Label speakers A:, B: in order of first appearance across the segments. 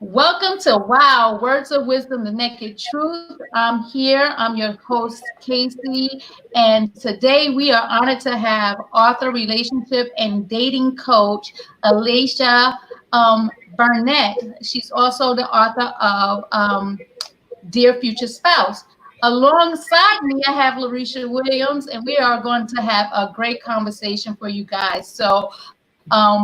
A: Welcome to Wow, Words of Wisdom, the Naked Truth. I'm here. I'm your host, Casey. And today we are honored to have author, relationship, and dating coach, Alasha Burnett. She's also the author of Dear Future Spouse. Alongside me, I have Larisha Williams, and we are going to have a great conversation for you guys. So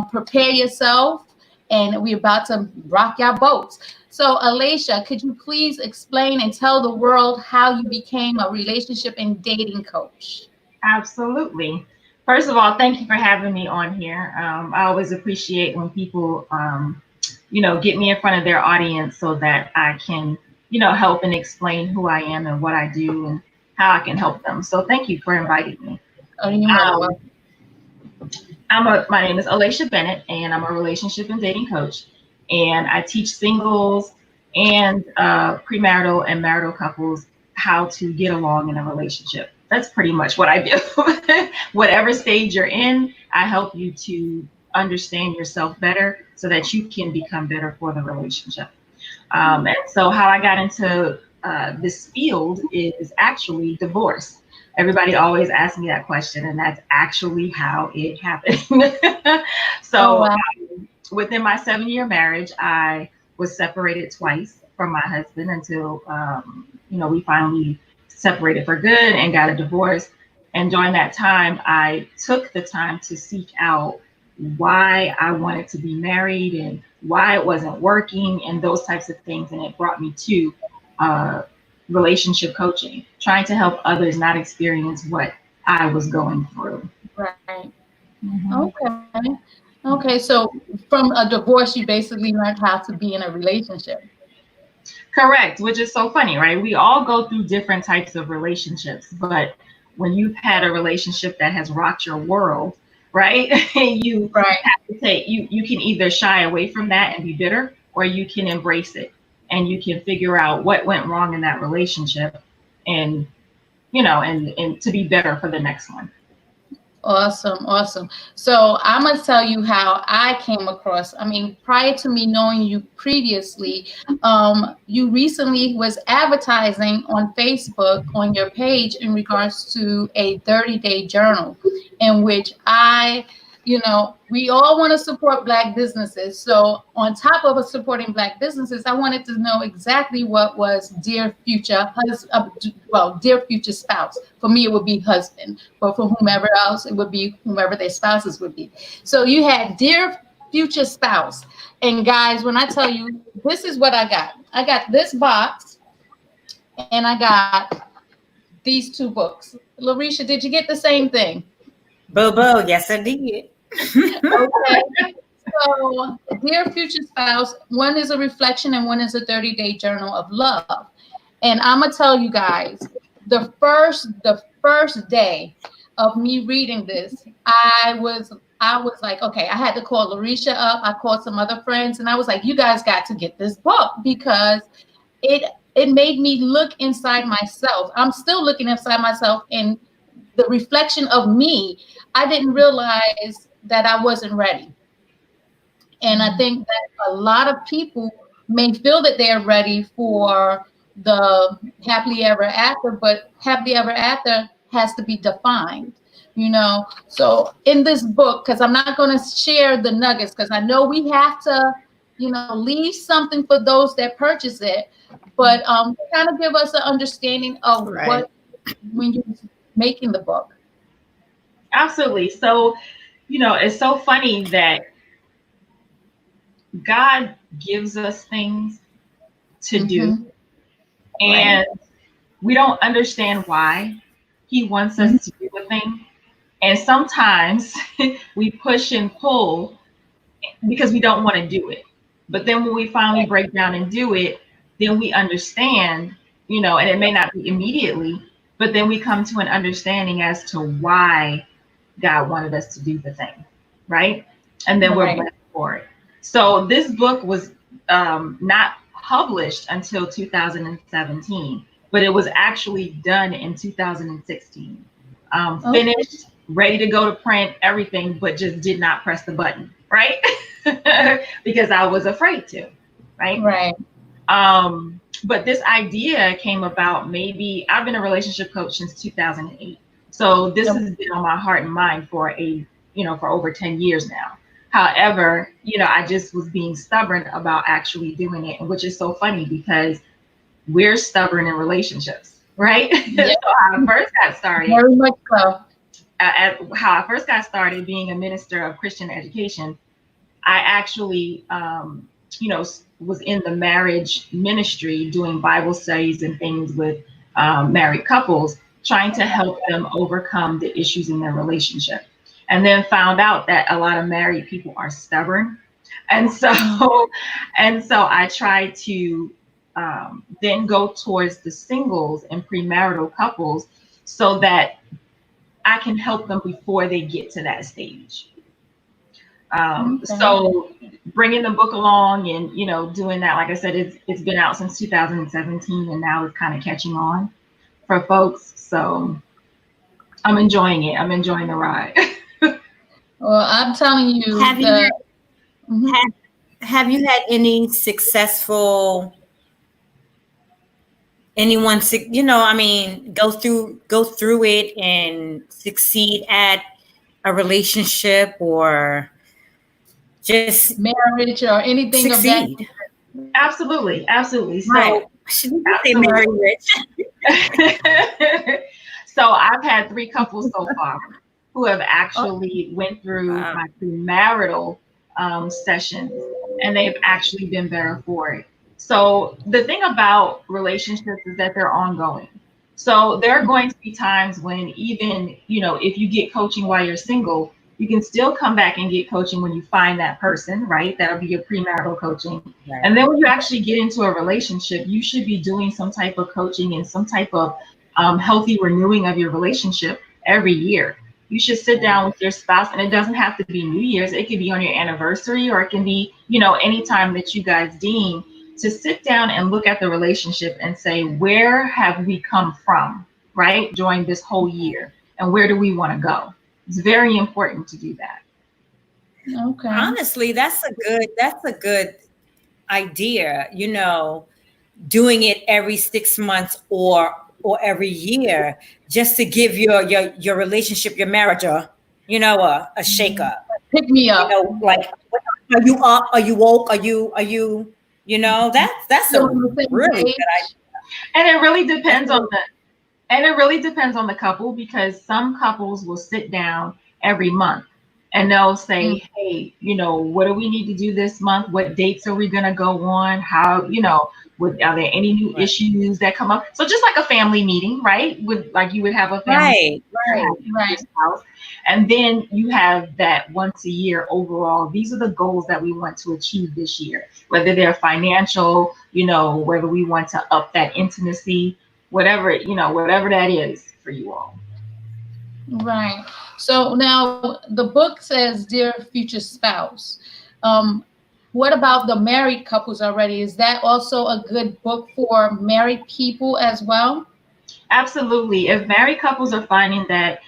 A: prepare yourself, and we're about to rock your boats. So, Alasha, could you please explain and tell the world how you became a relationship and dating coach?
B: Absolutely. First of all, thank you for having me on here. I always appreciate when people, get me in front of their audience so that I can, help and explain who I am and what I do and how I can help them. So thank you for inviting me.
A: Oh, you're more than
B: Um,
A: welcome.
B: my name is Alasha Bennett, and I'm a relationship and dating coach. And I teach singles and premarital and marital couples how to get along in a relationship. That's pretty much what I do. Whatever stage you're in, I help you to understand yourself better so that you can become better for the relationship. And so, how I got into this field is actually divorce. Everybody always asks me that question, and that's actually how it happened.
A: Oh,
B: so,
A: wow.
B: within my 7-year marriage, I was separated twice from my husband until, we finally separated for good and got a divorce. And during that time, I took the time to seek out why I wanted to be married and why it wasn't working and those types of things. And it brought me to uh, relationship coaching, trying to help others not experience what I was going through.
A: Right.
B: Mhm.
A: Okay. Okay. So, from a divorce, you basically learned how to be in a relationship.
B: Correct, which is so funny, right? We all go through different types of relationships, but when you've had a relationship that has rocked your world, right? you
A: Right.
B: have to take you can either shy away from that and be bitter, or you can embrace it and you can figure out what went wrong in that relationship and and to be better for the next one.
A: Awesome, awesome. So I'm gonna tell you how I came across. I mean, prior to me knowing you previously, you recently was advertising on Facebook on your page in regards to a 30-day journal, in which we all want to support Black businesses. So on top of us supporting Black businesses, I wanted to know exactly what was dear future spouse. For me, it would be husband, but for whomever else, it would be whomever their spouses would be. So you had dear future spouse, and guys, when I tell you, this is what I got. I got this box, and I got these two books. Larisha, did you get the same thing?
C: Boo boo, yes I did.
A: Okay. So, dear future spouse, one is a reflection and one is a 30-day journal of love. And I'm gonna tell you guys, the first day of me reading this, I was like, okay, I had to call Larisha up. I called some other friends, and I was like, you guys got to get this book because it it made me look inside myself. I'm still looking inside myself, and the reflection of me. I didn't realize that I wasn't ready. And I think that a lot of people may feel that they're ready for the happily ever after, but happily ever after has to be defined, So in this book, because I'm not going to share the nuggets, because I know we have to, leave something for those that purchase it, but kind of give us an understanding of
C: Right.
A: what when you're making the book.
B: Absolutely. So, it's so funny that God gives us things to do,
A: Hmm. Right.
B: and we don't understand why He wants
A: Hmm.
B: us to do a thing. And sometimes we push and pull because we don't want to do it. But then when we finally break down and do it, then we understand, and it may not be immediately, but then we come to an understanding as to why God wanted us to do the thing, right? And then we're
A: Right.
B: blessed for it. So this book was not published until 2017, but it was actually done in 2016.
A: Okay.
B: Finished, ready to go to print, everything, but just did not press the button, right? Because I was afraid to, right?
A: Right.
B: But this idea came about, maybe I've been a relationship coach since 2008. So this has been on my heart and mind for for over 10 years now. However, I just was being stubborn about actually doing it, which is so funny because we're stubborn in relationships, right? So
A: Yeah.
B: how I first got started,
A: Very much so.
B: how I first got started being a minister of Christian education, I actually, was in the marriage ministry doing Bible studies and things with married couples, trying to help them overcome the issues in their relationship. And then found out that a lot of married people are stubborn. And so, and so I tried to then go towards the singles and premarital couples so that I can help them before they get to that stage.
A: Okay.
B: So bringing the book along and doing that, like I said, it's been out since 2017, and now it's kind of catching on for folks. So I'm enjoying it. I'm enjoying the ride.
A: Well, I'm telling you
C: Have you
A: the.
C: had
A: Mhm.
C: have, have you had any successful anyone I mean go through it and succeed at a relationship or just
A: Marriage or anything of that.
C: succeed?
B: Absolutely, absolutely. So
C: Right. Should we say
B: absolutely.
C: marry rich?
B: So I've had three couples so far who have
A: Oh,
B: actually went through
C: Wow.
B: my premarital sessions, and they've actually been better for it. So the thing about relationships is that they're ongoing. So there are going to be times when, even if you get coaching while you're single, you can still come back and get coaching when you find that person, right? That'll be your premarital coaching.
C: Right.
B: And then when you actually get into a relationship, you should be doing some type of coaching and some type of healthy renewing of your relationship every year. You should sit down with your spouse, and it doesn't have to be New Year's. It could be on your anniversary, or it can be, anytime that you guys deem to sit down and look at the relationship and say, where have we come from, right, during this whole year, and where do we want to go? It's very important to do that.
A: okay.
C: Honestly, that's a good idea, doing it every 6 months or every year, just to give your relationship, your marriage, a shake up.
A: Pick me up.
C: Like, are you up? Are you woke? That's
A: Still
C: a
A: on the same
C: really good idea.
A: page.
B: And it really
C: That's
B: depends
C: a,
B: on the And it really depends on the couple, because some couples will sit down every month and they'll
A: Mm.
B: say, hey, what do we need to do this month? What dates are we going to go on? How, are there any new
C: right,
B: issues that come up? So just like a family meeting, right? Like you would have a family
C: right, right.
B: with your
A: Right.
B: spouse. And then you have that once a year overall. These are the goals that we want to achieve this year, whether they're financial, whether we want to up that intimacy, whatever that is for you all.
A: Right. So now the book says, "Dear future spouse." Um, what about the married couples already? Is that also a good book for married people as well?
B: Absolutely. If married couples are finding that,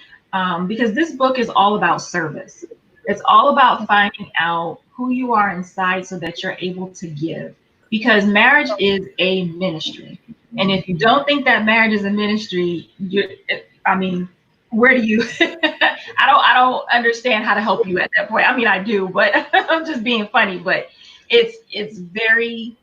B: because this book is all about service, it's all about finding out who you are inside so that you're able to give. Because marriage is a ministry. And if you don't think that marriage is a ministry, I mean, where do you, I don't understand how to help you at that point. I mean, I do, but I'm just being funny, but it's very,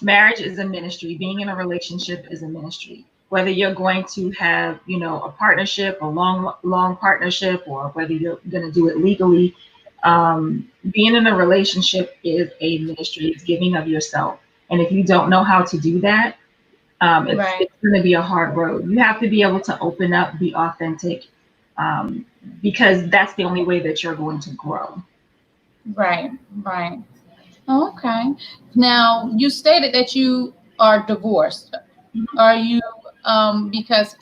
B: marriage is a ministry. Being in a relationship is a ministry. Whether you're going to have, a partnership, a long partnership, or whether you're going to do it legally, being in a relationship is a ministry. It's giving of yourself. And if you don't know how to do that,
A: Right.
B: it's going to be a hard road. You have to be able to open up, be authentic, um, because that's the only way that you're going to grow.
A: Right. Right. Okay. Now you stated that you are divorced. Are you? Because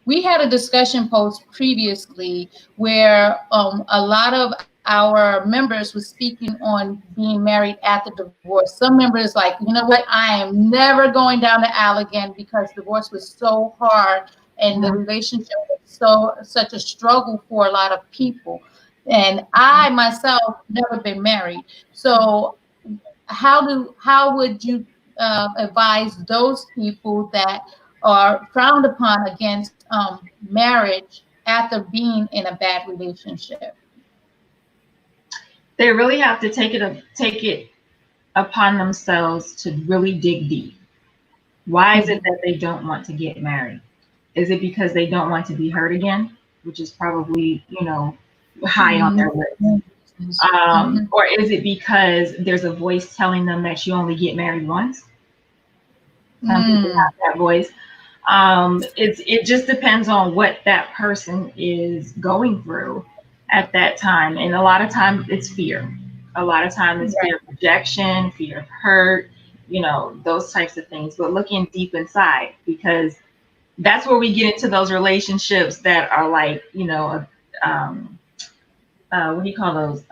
A: we had a discussion post previously where a lot of our members were speaking on being married after divorce. Some members like, you know what, I am never going down the aisle again because divorce was so hard and the
B: Mhm.
A: relationship was so such a struggle for a lot of people. And I myself never been married. So how would you advise those people that are frowned upon against marriage after being in a bad relationship?
B: They really have to take it upon themselves to really dig deep. Why is it
A: Mhm.
B: that they don't want to get married? Is it because they don't want to be hurt again, which is probably, high on their list?
A: Mm-hmm.
B: Or is it because there's a voice telling them that you only get married once? Some people
A: Mm.
B: have that voice. It just depends on what that person is going through at that time, and a lot of times it's fear. A lot of time it's fear
A: Right.
B: of rejection, fear of hurt, those types of things. But looking deep inside, because that's where we get into those relationships that are like, um, what do you call those?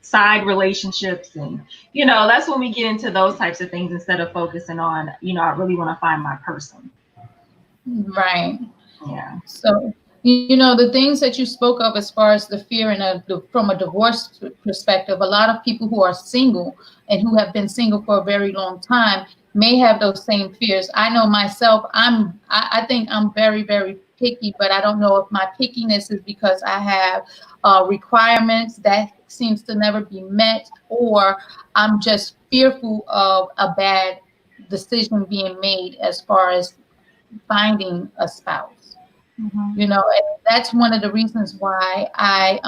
B: Side relationships, and that's when we get into those types of things instead of focusing on, I really want to find my person.
A: Right.
B: Yeah.
A: So, the things that you spoke of as far as the fear and from a divorce perspective, a lot of people who are single and who have been single for a very long time may have those same fears. I know myself, I think I'm very, very picky, but I don't know if my pickiness is because I have requirements that seems to never be met, or I'm just fearful of a bad decision being made as far as finding a spouse.
B: Mm-hmm.
A: And that's one of the reasons why I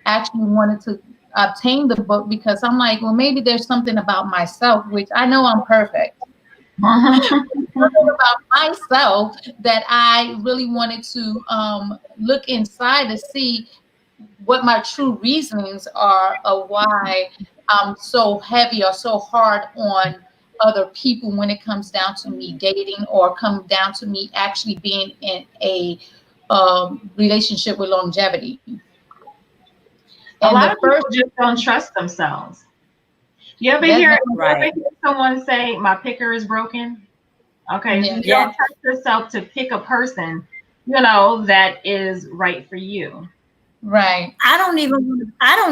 A: actually wanted to obtain the book, because I'm like, well, maybe there's something about myself, which I know I'm perfect. Something about myself that I really wanted to look inside to see what my true reasonings are of why I'm so heavy or so hard on other people when it comes down to me dating, or come down to me actually being in a relationship with longevity.
B: A
A: And the
B: lot of
A: first,
B: people just don't trust themselves. You ever
A: that,
B: hear
A: that
B: you ever
C: Right.
B: hear someone say my picker is broken? Okay, so
A: yeah,
B: you
C: Yeah.
B: don't trust yourself to pick a person, that is right for you.
A: right.
C: I don't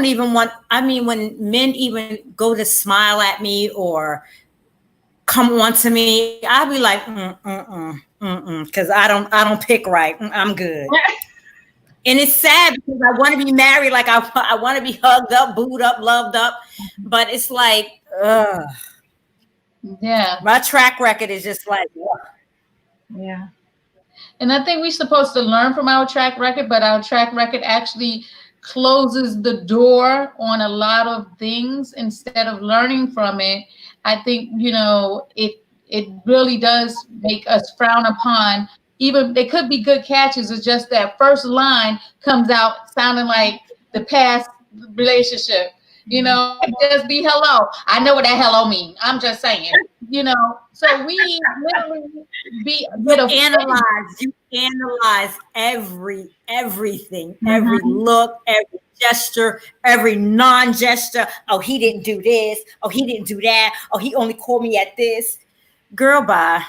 C: even want, I mean, when men even go to smile at me or come on to me, I'll be like, because I don't pick right. I'm good. And it's sad because I want to be married, like I want to be hugged up, booed up, loved up, but it's like,
A: Yeah.
C: my track record is just like,
B: Yeah.
A: And I think we're supposed to learn from our track record, but our track record actually closes the door on a lot of things instead of learning from it. I think, it really does make us frown upon. Even they could be good catches, it's just that first line comes out sounding like the past relationship. Just be hello. I know what that hello means. I'm just saying. So we literally get offended.
C: you analyze everything, every
B: Mm-hmm.
C: look, every gesture, every non-gesture. Oh, he didn't do this. Oh, he didn't do that. Oh, he only called me at this. Girl, bye.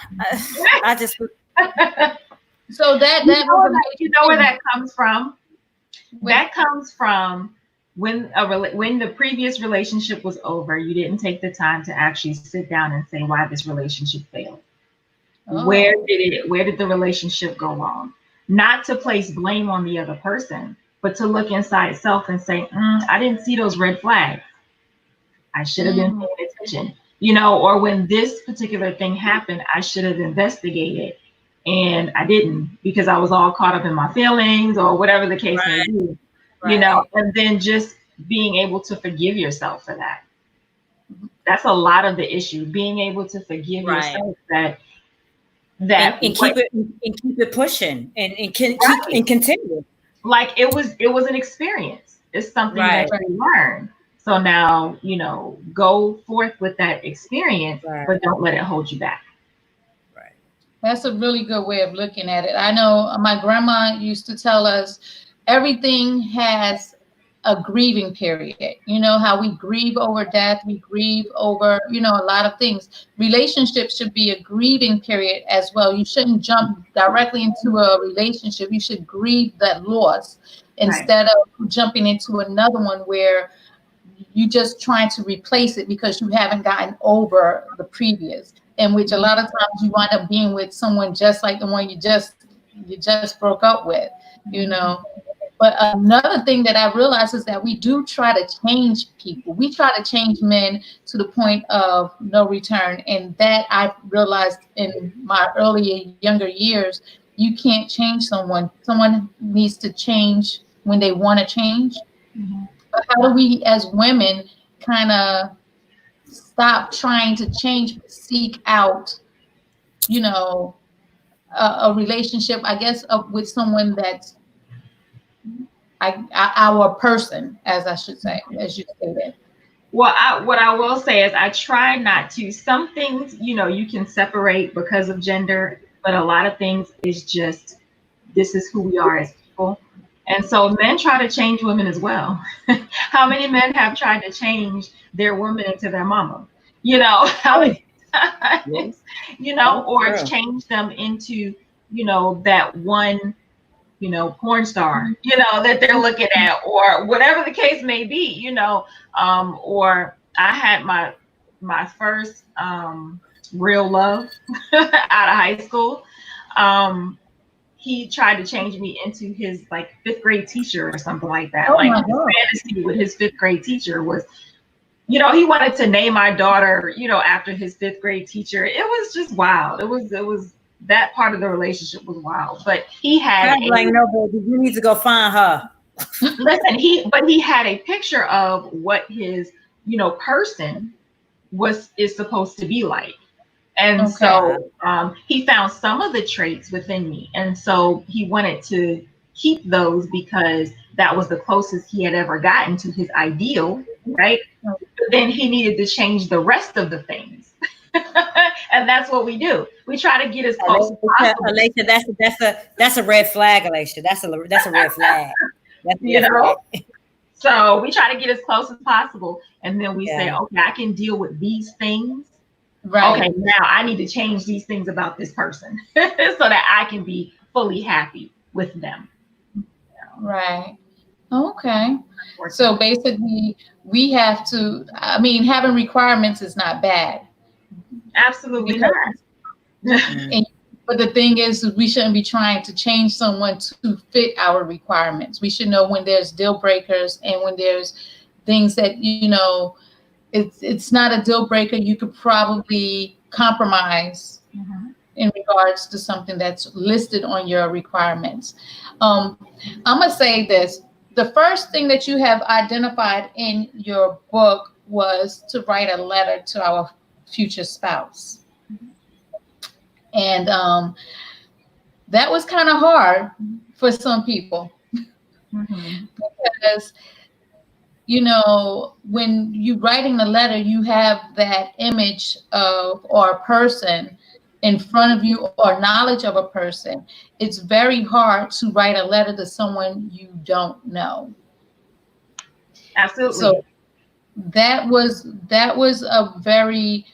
C: I just
A: So that was a
B: You
A: major
B: know where
A: thing
B: that comes from?
A: with
B: That comes from when the previous relationship was over, you didn't take the time to actually sit down and say why this relationship failed.
A: oh
B: Where did the relationship go wrong? Not to place blame on the other person, but to look inside self and say, I didn't see those red flags. I should have been
A: mm,
B: paying attention. Or when this particular thing happened, I should have investigated, and I didn't, because I was all caught up in my feelings or whatever the case may
C: right,
B: be.
C: right,
B: And then just being able to forgive yourself for that. That's a lot of the issue, being able to forgive
C: right.
B: yourself that
C: And
B: that
C: and
B: what
C: keep it pushing and can keep
B: right.
C: and continue.
B: Like it was an experience. It's something that
C: Right,
A: right.
B: you learn. So now, go forth with that experience,
C: right,
B: but don't let it hold you back.
C: right.
A: That's a really good way of looking at it. I know my grandma used to tell us everything has a grieving period. You know how we grieve over death, we grieve over, a lot of things. Relationships should be a grieving period as well. You shouldn't jump directly into a relationship. You should grieve that loss
B: Right.
A: instead of jumping into another one where you just trying to replace it because you haven't gotten over the previous, in which a lot of times you wind up being with someone just like the one you just broke up with, you know. But another thing that I realized is that we do try to change people. We try to change men to the point of no return. And that I realized in my earlier, younger years, you can't change someone. Someone needs to change when they want to change. But how do we as women kind of stop trying to change, but seek out, you know, a relationship, I guess, with someone that's our person, as I should say, as you stated.
B: Well, what I will say is I try not to. Some things, you can separate because of gender, but a lot of things is just this is who we are as people. And so men try to change women as well. How many men have tried to change their woman into their mama? How many times, or change them into, that one porn star, that they're looking at, or whatever the case may be, or I had my first real love out of high school. He tried to change me into his like fifth grade teacher or something like that.
A: Oh
B: like
A: my
B: his
A: God.
B: fantasy with his fifth grade teacher was, he wanted to name my daughter, after his fifth grade teacher. It was just wild. It was that part of the relationship was wild. But he had
C: like, no, baby, you need to go find her.
B: listen, he had a picture of what his, person is supposed to be like. And
A: Okay.
B: so he found some of the traits within me. And so he wanted to keep those because that was the closest he had ever gotten to his ideal, right? But then he needed to change the rest of the things. And that's what we do. We try to get as close as possible.
C: Alasha, that's a red flag, Alasha. That's a red flag. That's
B: you know? So we try to get as close as possible. And then we say, okay, I can deal with these things.
A: Right.
B: Okay, now I need to change these things about this person so that I can be fully happy with them.
A: Right. Okay. So basically, we have to, I mean, having requirements is not bad.
B: Absolutely not.
A: But the thing is, we shouldn't be trying to change someone to fit our requirements. We should know when there's deal breakers and when there's things that, it's not a deal breaker. You could probably compromise in regards to something that's listed on your requirements. I'm going to say this. The first thing that you have identified in your book was to write a letter to our future spouse. And that was kind of hard for some people because, when you're writing the letter, you have that image of or a person in front of you or knowledge of a person. It's very hard to write a letter to someone you don't know.
B: Absolutely.
A: So that was a very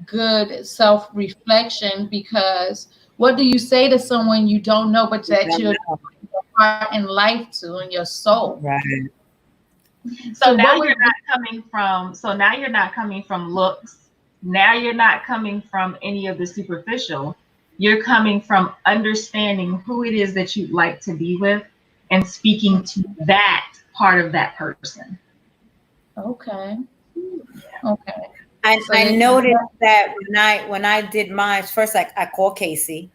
A: good self-reflection, because what do you say to someone you don't know, but that you're your heart and life to and your soul?
C: Right.
B: So now you're not coming from looks. Now you're not coming from any of the superficial. You're coming from understanding who it is that you'd like to be with and speaking to that part of that person.
A: Okay. Okay.
C: I noticed that when I did mine first, I called Casey,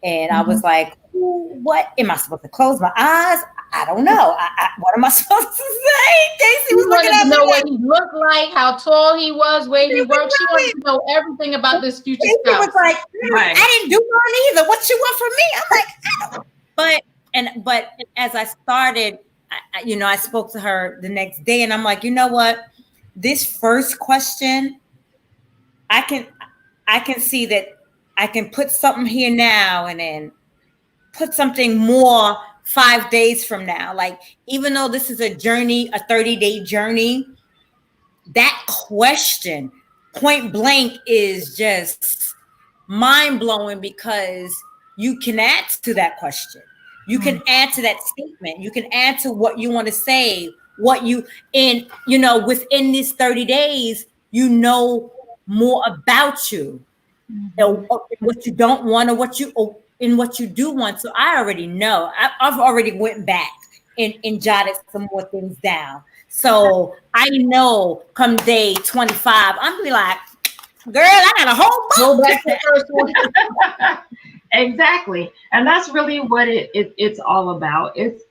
C: and I was like, "What am I supposed to close my eyes? I don't know. What am I supposed to say?" Casey was looking at me.
A: Know what he looked like, how tall he was, where he worked. She wanted to know everything about this future spouse.
C: Casey was like, "I didn't do one either. What you want from me?" I'm like, I don't. But as I started, I spoke to her the next day, and I'm like, you know what? This first question, I can see that I can put something here now and then put something more 5 days from now. Like, even though this is a journey, a 30-day journey, that question point blank is just mind blowing, because you can add to that question. You can add to that statement. You can add to what you want to say what you, and within these 30 days, more about you, or what you don't want, or what you do want. So I already know. I've already went back and jotted some more things down. So I know come day 25, I'm gonna be like, girl, I got a whole
A: Go
C: book.
A: back to the first one.
B: Exactly. And that's really what it's all about. It's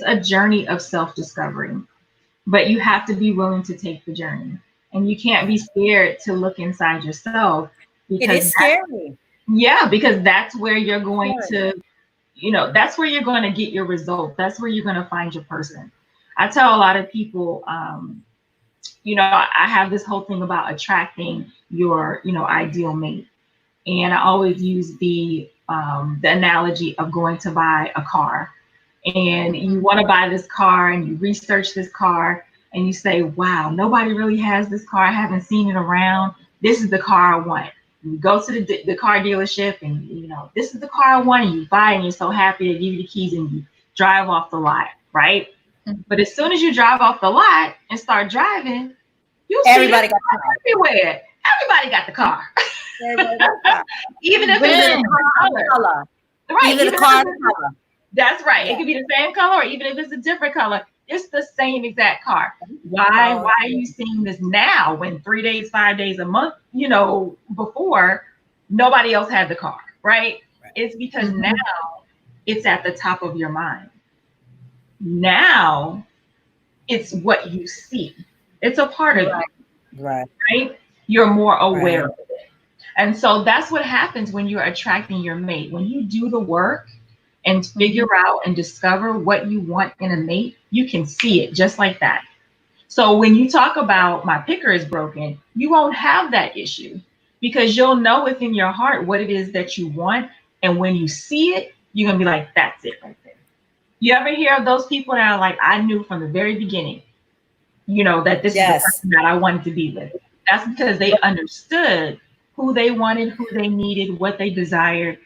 B: a journey of self-discovery, but you have to be willing to take the journey. And you can't be scared to look inside yourself,
C: It
B: because
C: is scary.
B: because that's where you're going to, that's where you're going to get your results. That's where you're going to find your person. I tell a lot of people, I have this whole thing about attracting your, ideal mate. And I always use the analogy of going to buy a car, and you want to buy this car and you research this car and you say, wow, nobody really has this car. I haven't seen it around. This is the car I want. You go to the car dealership and, this is the car I want. And you buy it and you're so happy. They give you the keys and you drive off the lot, right? But as soon as you drive off the lot and start driving, you see
C: Everybody got the car.
B: everywhere. Everybody got the car.
C: Everybody got the car.
B: Even if it's in a color. Right.
C: Even the car color.
B: That's right.
C: Yeah.
B: It could be the same color, or even if it's a different color, it's the same exact car. Why are you seeing this now when 3 days, 5 days, a month, before nobody else had the car, right? It's because now it's at the top of your mind. Now it's what you see. It's a part of you. Right? You're more aware of it. And so that's what happens when you're attracting your mate. When you do the work and figure out and discover what you want in a mate, you can see it just like that. So when you talk about my picker is broken, you won't have that issue, because you'll know within your heart what it is that you want. And when you see it, you're going to be like, that's it right there. You ever hear of those people that are like, I knew from the very beginning, that this is the person that I wanted to be with? That's because they understood who they wanted, who they needed, what they desired,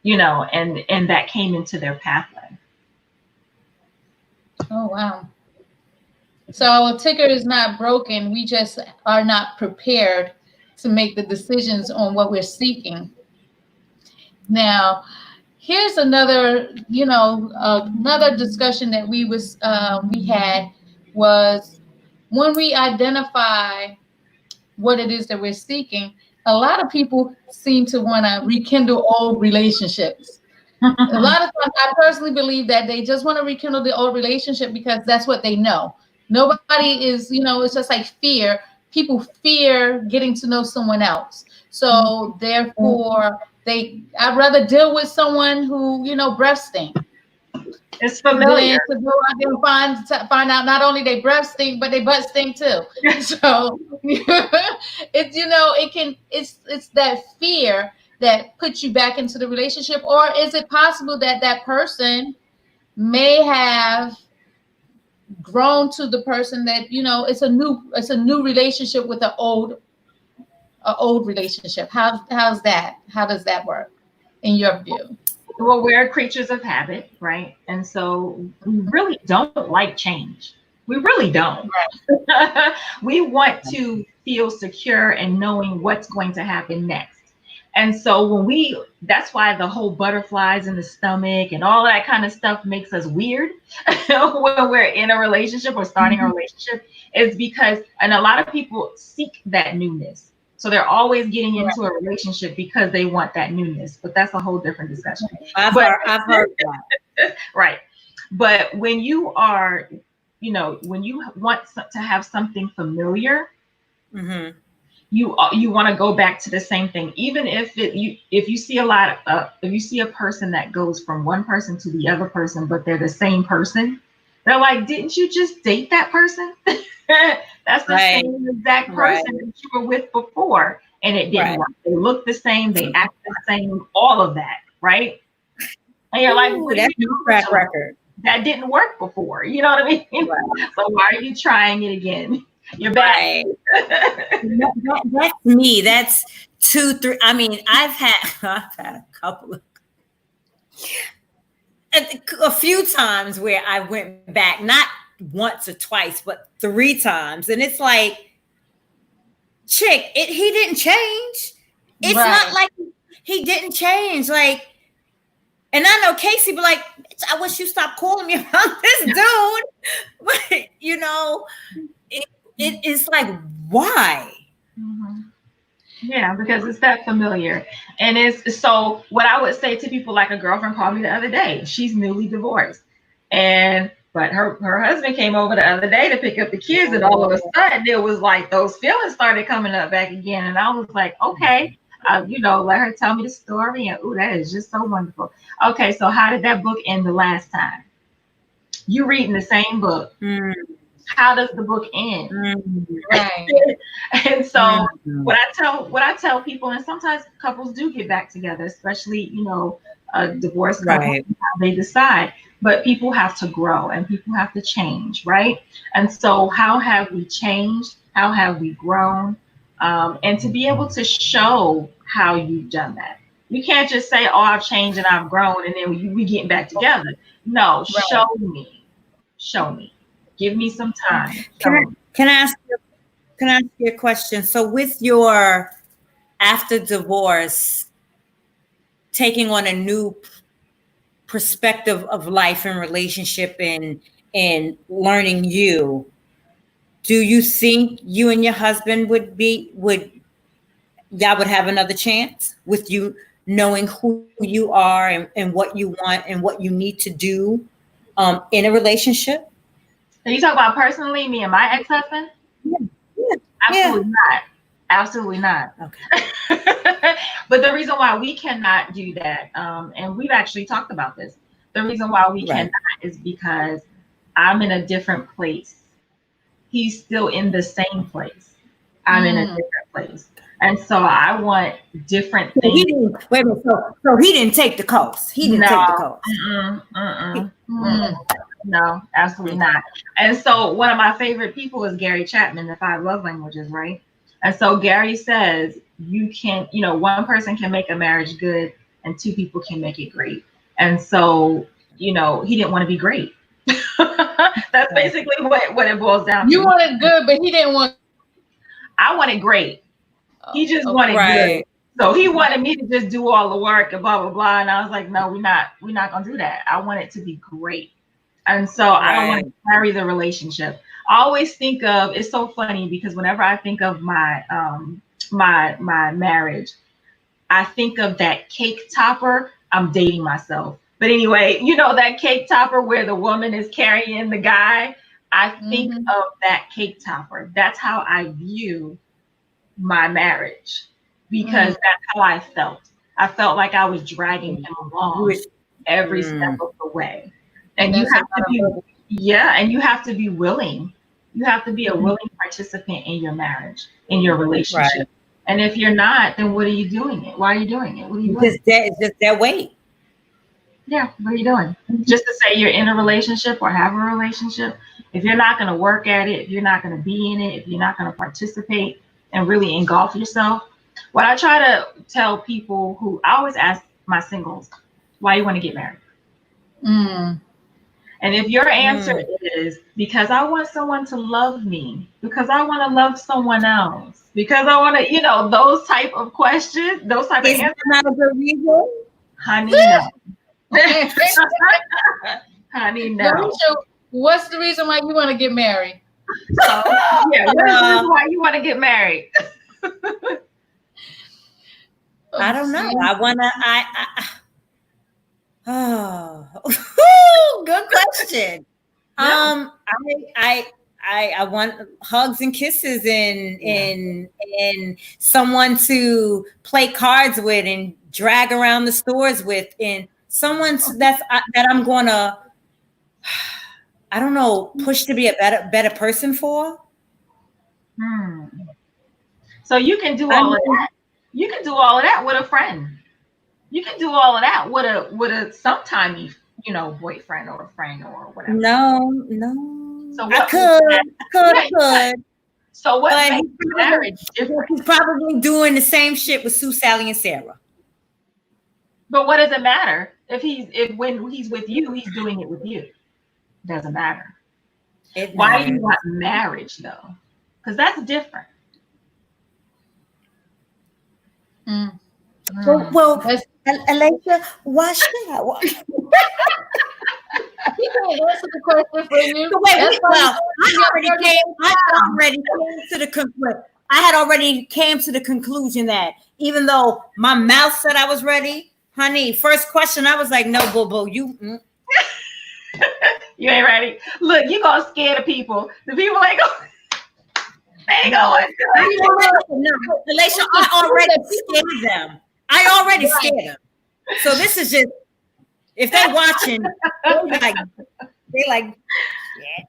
B: and that came into their pathway.
A: Oh, wow. So our ticker is not broken. We just are not prepared to make the decisions on what we're seeking. Now, here's another, another discussion that we had was when we identify what it is that we're seeking. A lot of people seem to want to rekindle old relationships. A lot of times, I personally believe that they just want to rekindle the old relationship because that's what they know. Nobody is, it's just like fear. People fear getting to know someone else. So therefore, I'd rather deal with someone who, breath stink.
B: It's familiar.
A: Then to go out and find out not only they breath stink, but they butt stink too. So it's that fear that puts you back into the relationship. Or is it possible that that person may have grown to the person that, it's a new relationship with an old relationship? How's that? How does that work in your view?
B: Well, we're creatures of habit, right? And so we really don't like change. We really don't. Right. We want to feel secure and knowing what's going to happen next. And so that's why the whole butterflies in the stomach and all that kind of stuff makes us weird when we're in a relationship or starting a relationship, is because, and a lot of people seek that newness. So they're always getting into a relationship because they want that newness, but that's a whole different discussion.
C: I've heard that.
B: Right. But when you are, when you want to have something familiar, you want to go back to the same thing, even if you see if you see a person that goes from one person to the other person, but they're the same person. They're like, didn't you just date that person? That's the same exact person that you were with before, and it didn't work. They look the same, they act the same, all of that, right? And you're like,
C: that's a track record.
B: That didn't work before. You know what I mean? Right. So why are you trying it again? You're back.
C: That's me. That's 2, 3. I mean, I've had a couple of a few times where I went back, not once or twice, but 3 times. And it's like, chick, he didn't change. It's
A: Right.
C: not like he didn't change. Like, and I know Casey be like, I wish you stopped calling me around this dude. But it's like, why?
B: Mm-hmm. Yeah, because it's that familiar. And it's so what I would say to people, like a girlfriend called me the other day. She's newly divorced. But her husband came over the other day to pick up the kids, and all of a sudden it was like those feelings started coming up back again. And I was like, okay, let her tell me the story. And that is just so wonderful. Okay, so how did that book end the last time? You reading the same book.
C: Mm.
B: How does the book end?
A: Right.
B: And so what I tell people, and sometimes couples do get back together, especially a divorced couple,
C: Right.
B: how they decide. But people have to grow and people have to change, right? And so how have we changed? How have we grown? And to be able to show how you've done that. You can't just say, "Oh, I've changed and I've grown," and then we getting back together. No,
A: Right.
B: show me. Give me some time.
C: Can I ask you a question? So with your after divorce, taking on a new perspective of life and relationship and learning you, do you think you and your husband would have another chance with you knowing who you are and what you want and what you need to do in a relationship?
B: Are you talking about personally, me and my ex-husband?
C: Yeah.
B: Absolutely not. Absolutely not.
C: Okay.
B: But the reason why we cannot do that, and we've actually talked about this, the reason why we cannot is because I'm in a different place. He's still in the same place. I'm in a different place. And so I want different things.
C: He didn't, wait a minute, so he didn't take the coast. He didn't take the coast.
B: No, absolutely not. And so one of my favorite people is Gary Chapman, the 5 love languages, right? And so Gary says one person can make a marriage good and 2 people can make it great. And so, he didn't want to be great. That's basically what it boils down to.
A: You wanted good, but he didn't want.
B: I wanted great. He just wanted good. So he wanted me to just do all the work and blah, blah, blah. And I was like, no, we're not going to do that. I want it to be great. And so I don't want to carry the relationship. I always think of, it's so funny because whenever I think of my my marriage, I think of that cake topper. I'm dating myself. But anyway, that cake topper where the woman is carrying the guy. I think of that cake topper. That's how I view my marriage because that's how I felt. I felt like I was dragging him along every step of the way. And you have to be willing. You have to be a willing participant in your marriage, in your relationship. Right. And if you're not, then what are you doing it? Why are you doing it? What are you doing?
C: It's just that weight.
B: Yeah, what are you doing? Just to say you're in a relationship or have a relationship, if you're not going to work at it, if you're not going to be in it, if you're not going to participate and really engulf yourself, what I try to tell people I always ask my singles, why you want to get married? And if your answer is because I want someone to love me, because I want to love someone else, because I want to, those type of questions, those type of answers.
C: Not a good reason?
B: Honey, no. Honey, no.
A: Alasha, what's the reason why you want to get married?
B: What's the reason why you want to get married?
C: I don't know. I want to, good question. Yeah. I want hugs and kisses and someone to play cards with and drag around the stores with, and someone that I'm gonna, I don't know, push to be a better person for.
B: So you can do all of that. You can do all of that with a friend. You can do all of that with a sometime boyfriend or a friend or whatever.
C: No.
B: So
C: I could.
B: So what makes marriage different?
C: He's probably doing the same shit with Sue, Sally, and Sarah.
B: But what does it matter if when he's with you, he's doing it with you? It doesn't matter.
C: It
B: Why do you
C: matters.
B: want marriage though? Because that's different.
A: Mm.
C: Well,
A: That's,
C: Alasha, why should I?
A: he can't answer the question for you.
C: So wait,
A: That's why you
C: well,
A: have to get 30
C: I had already came to the conclusion that even though my mouth said I was ready, honey, first question I was like, no, boo boo,
B: You ain't ready. Look, you gonna scare the people. The people ain't going. They ain't
C: no,
B: going to
C: no, Alasha, I already scared them. I already scared them. So this is just if they watching, they like, yeah.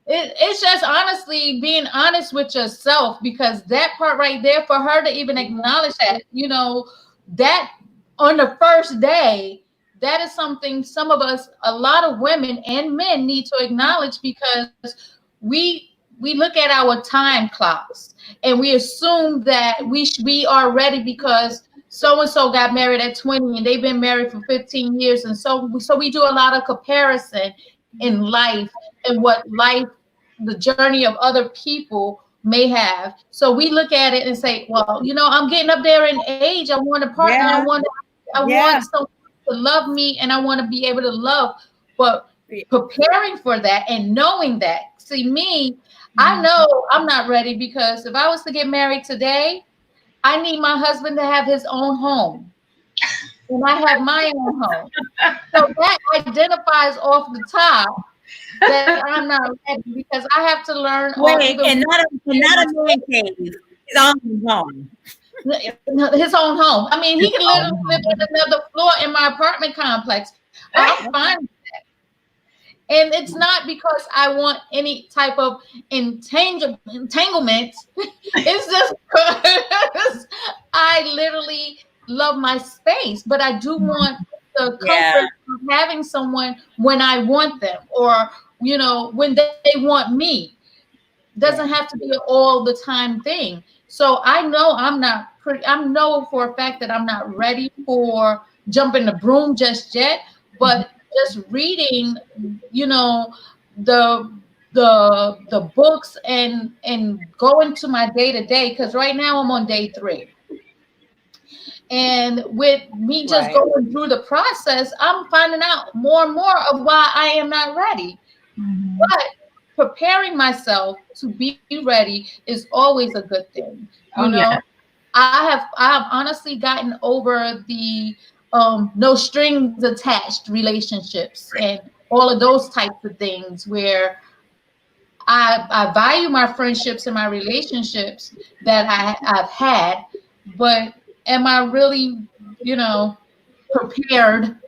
A: It's just honestly being honest with yourself, because that part right there, for her to even acknowledge that, that on the first day, that is something some of us, a lot of women and men, need to acknowledge, because we look at our time clocks and we assume that we are ready because so and so got married at 20 and they've been married for 15 years, and so we do a lot of comparison in life and what life, the journey of other people may have. So we look at it and say, well, I'm getting up there in age. I want a partner.
C: Yeah,
A: I
C: yeah.
A: want someone to love me, and I want to be able to love. But preparing for that and knowing that, see me, I know I'm not ready, because if I was to get married today, I need my husband to have his own home, and I have my own home. So that identifies off the top that I'm not ready, because I have to learn or
C: Wait,
A: even
C: and not a man cave. His own home.
A: his own home. I mean, he
C: His
A: can
C: own
A: literally live
C: home.
A: on another floor in my apartment complex. I'm fine with that. And it's not because I want any type of entanglement. It's just because I literally love my space, but I do want the
C: Yeah,
A: comfort of having someone when I want them, or when they want me. Doesn't
C: yeah,
A: have to be an all the time thing. So I know I know for a fact that I'm not ready for jumping the broom just yet, but just reading, you know, the the books and going to my day to day, because right now I'm on day 3. And with me just
C: right.
A: going through the process, I'm finding out more and more of why I am not ready. But preparing myself to be ready is always a good thing. You
B: Oh
A: know,
B: yeah.
A: I have honestly gotten over the no strings attached relationships and all of those types of things, where I value my friendships and my relationships that I've had, but am I really, prepared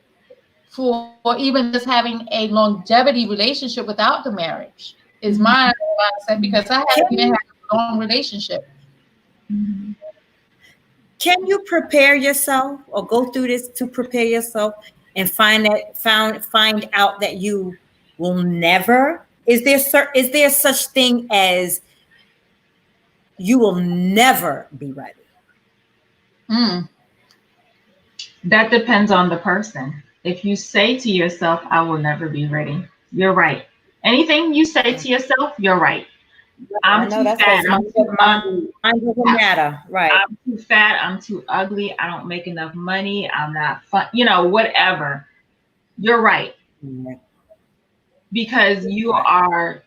A: for even just having a longevity relationship without the marriage, is my mindset, because I haven't even
C: Can
A: had a long relationship.
C: can you prepare yourself or go through this to prepare yourself and find out that you will never? Is there such thing as you will never be ready?
A: Mm,
B: That depends on the person. If you say to yourself, I will never be ready, you're right. Anything you say to yourself, you're right.
C: I
B: I'm
C: know
B: too
C: that's
B: fat.
C: because
B: I'm too
C: mine doesn't matter, right?
B: I'm too fat. I'm too ugly. I don't make enough money. I'm not fun. Whatever. You're right,
C: Right.
B: because you are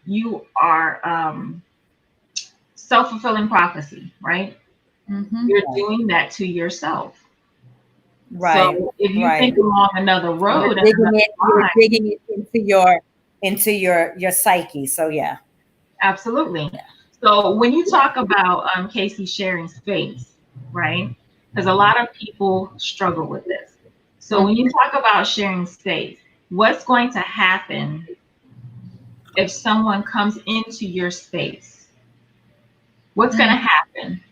B: self-fulfilling prophecy, right?
A: hmm
B: You're doing that to yourself.
C: Right,
B: So if you
C: right.
B: think along another
C: You're
B: road and
C: digging
B: another
C: it. You're
B: line,
C: digging it into your psyche. So yeah,
B: absolutely. So when you talk about Casey sharing space, right? Because a lot of people struggle with this. So when you
A: hmm
B: talk about sharing space, what's going to happen if someone comes into your space? What's going to happen?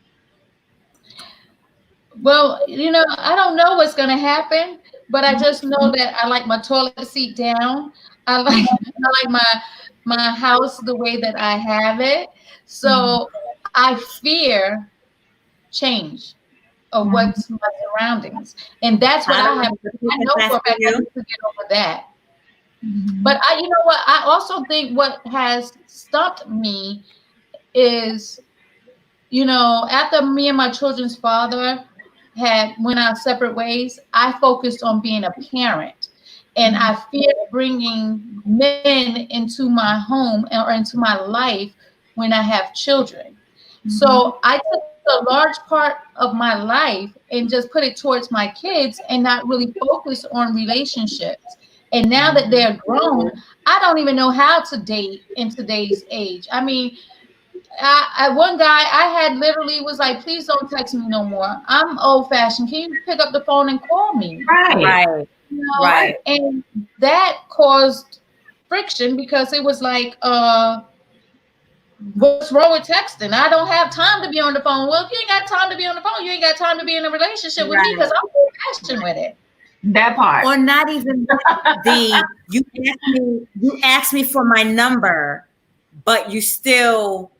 A: Well, I don't know what's going to happen, but I just know that I like my toilet seat down. I like my house the way that I have it. So I fear change of
B: Mhm.
A: what's my surroundings. And that's what
C: I
A: I
C: don't
A: have.
C: know if
A: I know
C: that's
A: for a
C: for
A: fact I
C: you.
A: need to get over that. But you know what? I also think what has stopped me is, after me and my children's father had went our separate ways, I focused on being a parent, and I feared bringing men into my home or into my life when I have children. So I took a large part of my life and just put it towards my kids and not really focus on relationships. And now that they're grown, I don't even know how to date in today's age. I mean, one guy I had literally was like, "Please don't text me no more. I'm old fashioned. Can you pick up the phone and call me?"
B: Right.
C: Right.
A: You know,
C: Right.
A: and that caused friction because it was like, what's wrong with texting? I don't have time to be on the phone. Well, if you ain't got time to be on the phone, you ain't got time to be in a relationship with me because
C: Right.
A: I'm old fashioned with it.
B: That part.
C: Or not even you asked me for my number, but you still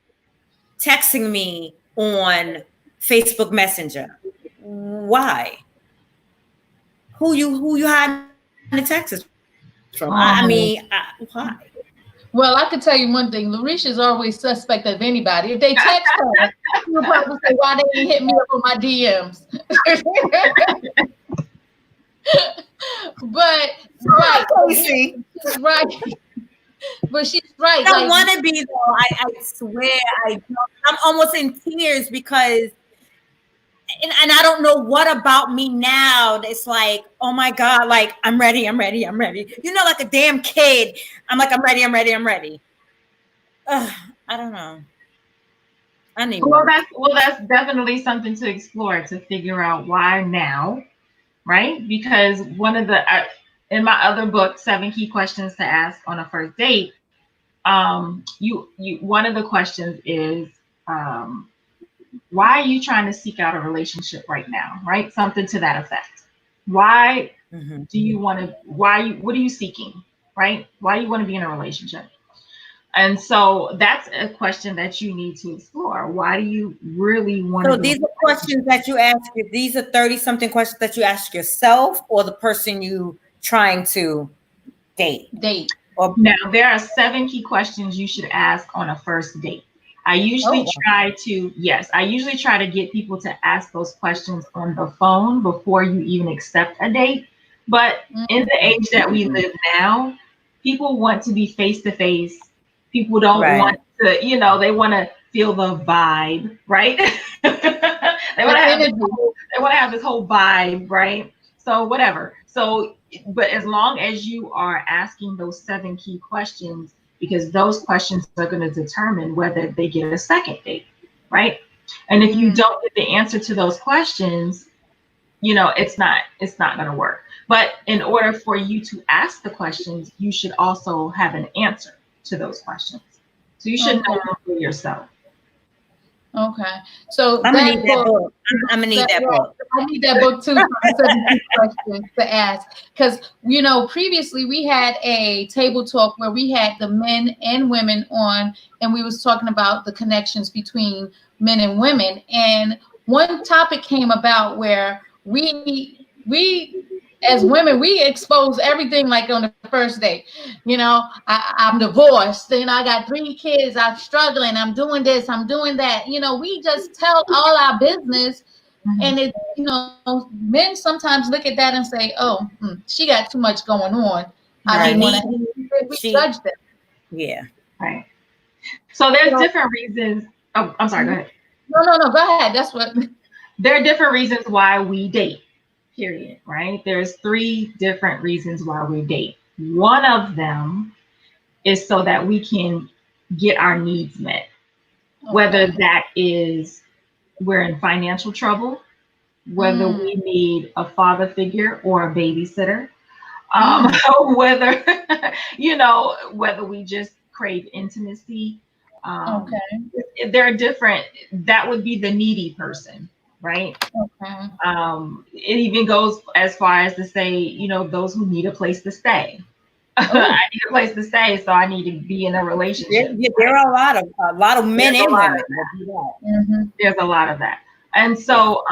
C: texting me on Facebook Messenger. Why? Who you hiding the texts from?
B: Oh,
C: Why?
A: Well, I can tell you one thing. Larisha's always suspect of anybody. If they text her, she'll probably say, "Why they ain't hit me up on my DMs?" But right,
C: Casey.
A: she's right. But she's
C: I
A: right.
C: don't
A: Like,
C: want to be though. I swear I don't. I'm almost in tears because and I don't know what about me now. It's like, oh my God, like I'm ready, I'm ready, I'm ready. Like a damn kid. I'm like, I'm ready, I'm ready, I'm ready. Ugh, I don't know. I need
B: well,
C: work.
B: that's definitely something to explore to figure out why now, right? Because one of the in my other book, 7 Key Questions to Ask on a First Date, you one of the questions is, um, why are you trying to seek out a relationship right now, right? Something to that effect. Why
C: Mm-hmm.
B: do you want to? What are you seeking, right? Why do you want to be in a relationship? And so that's a question that you need to explore. Why do you really want to
C: So
B: be in
C: these are
B: a relationship?
C: questions that you ask. These are 30 something questions that you ask yourself or the person you trying to date.
A: date.
C: Or
B: Now, there are 7 key questions you should ask on a first date.
C: oh,
B: I usually try to get people to ask those questions on the phone before you even accept a date. But in the
A: Mhm.
B: age that we live now, people want to be face to face. People don't
C: right.
B: want to, they want to feel the vibe, right?
A: The energy.
B: They want to have this whole vibe, right? So whatever. So, but as long as you are asking those 7 key questions, because those questions are going to determine whether they get a second date, right? And if you
A: Mm.
B: don't get the answer to those questions, it's not going to work. But in order for you to ask the questions, you should also have an answer to those questions. So you should know
A: Okay.
B: them for yourself.
A: Okay. So
C: I'm gonna need
A: that
C: that
A: book.
C: book. I'm gonna need
A: That,
C: that
A: right.
C: book.
A: I need that book too for the 17 questions to ask. Because, previously we had a table talk where we had the men and women on, and we was talking about the connections between men and women. And one topic came about where we as women, we expose everything like on the first date. I'm divorced, I got 3 kids, I'm struggling, I'm doing this, I'm doing that. We just tell all our business. And it, men sometimes look at that and say, "Oh, she got too much going on. I don't
C: She
B: Right,
A: want to."
C: needy.
A: We
C: She
A: judge them.
C: yeah.
B: right. So there's
A: So,
B: different reasons. Oh, I'm sorry, go ahead.
A: no, no, no. Go ahead. That's what.
B: There are different reasons why we date, period, right? There's 3 different reasons why we date. One of them is so that we can get our needs met, whether
A: Okay.
B: that is we're in financial trouble, whether
A: Mm,
B: we need a father figure or a babysitter,
A: mm,
B: whether whether we just crave intimacy. Um,
A: okay.
B: there are different. That would be the needy person, right?
A: Okay.
B: It even goes as far as to say, those who need a place to stay. I
A: Oh.
B: need a place to stay, so I need to be in a relationship.
C: There
B: Right?
C: are a lot of men
B: There's a
C: and
B: lot
C: women
B: of
C: that do that.
A: Mm-hmm.
B: there's a lot of that. And
C: Yeah.
B: so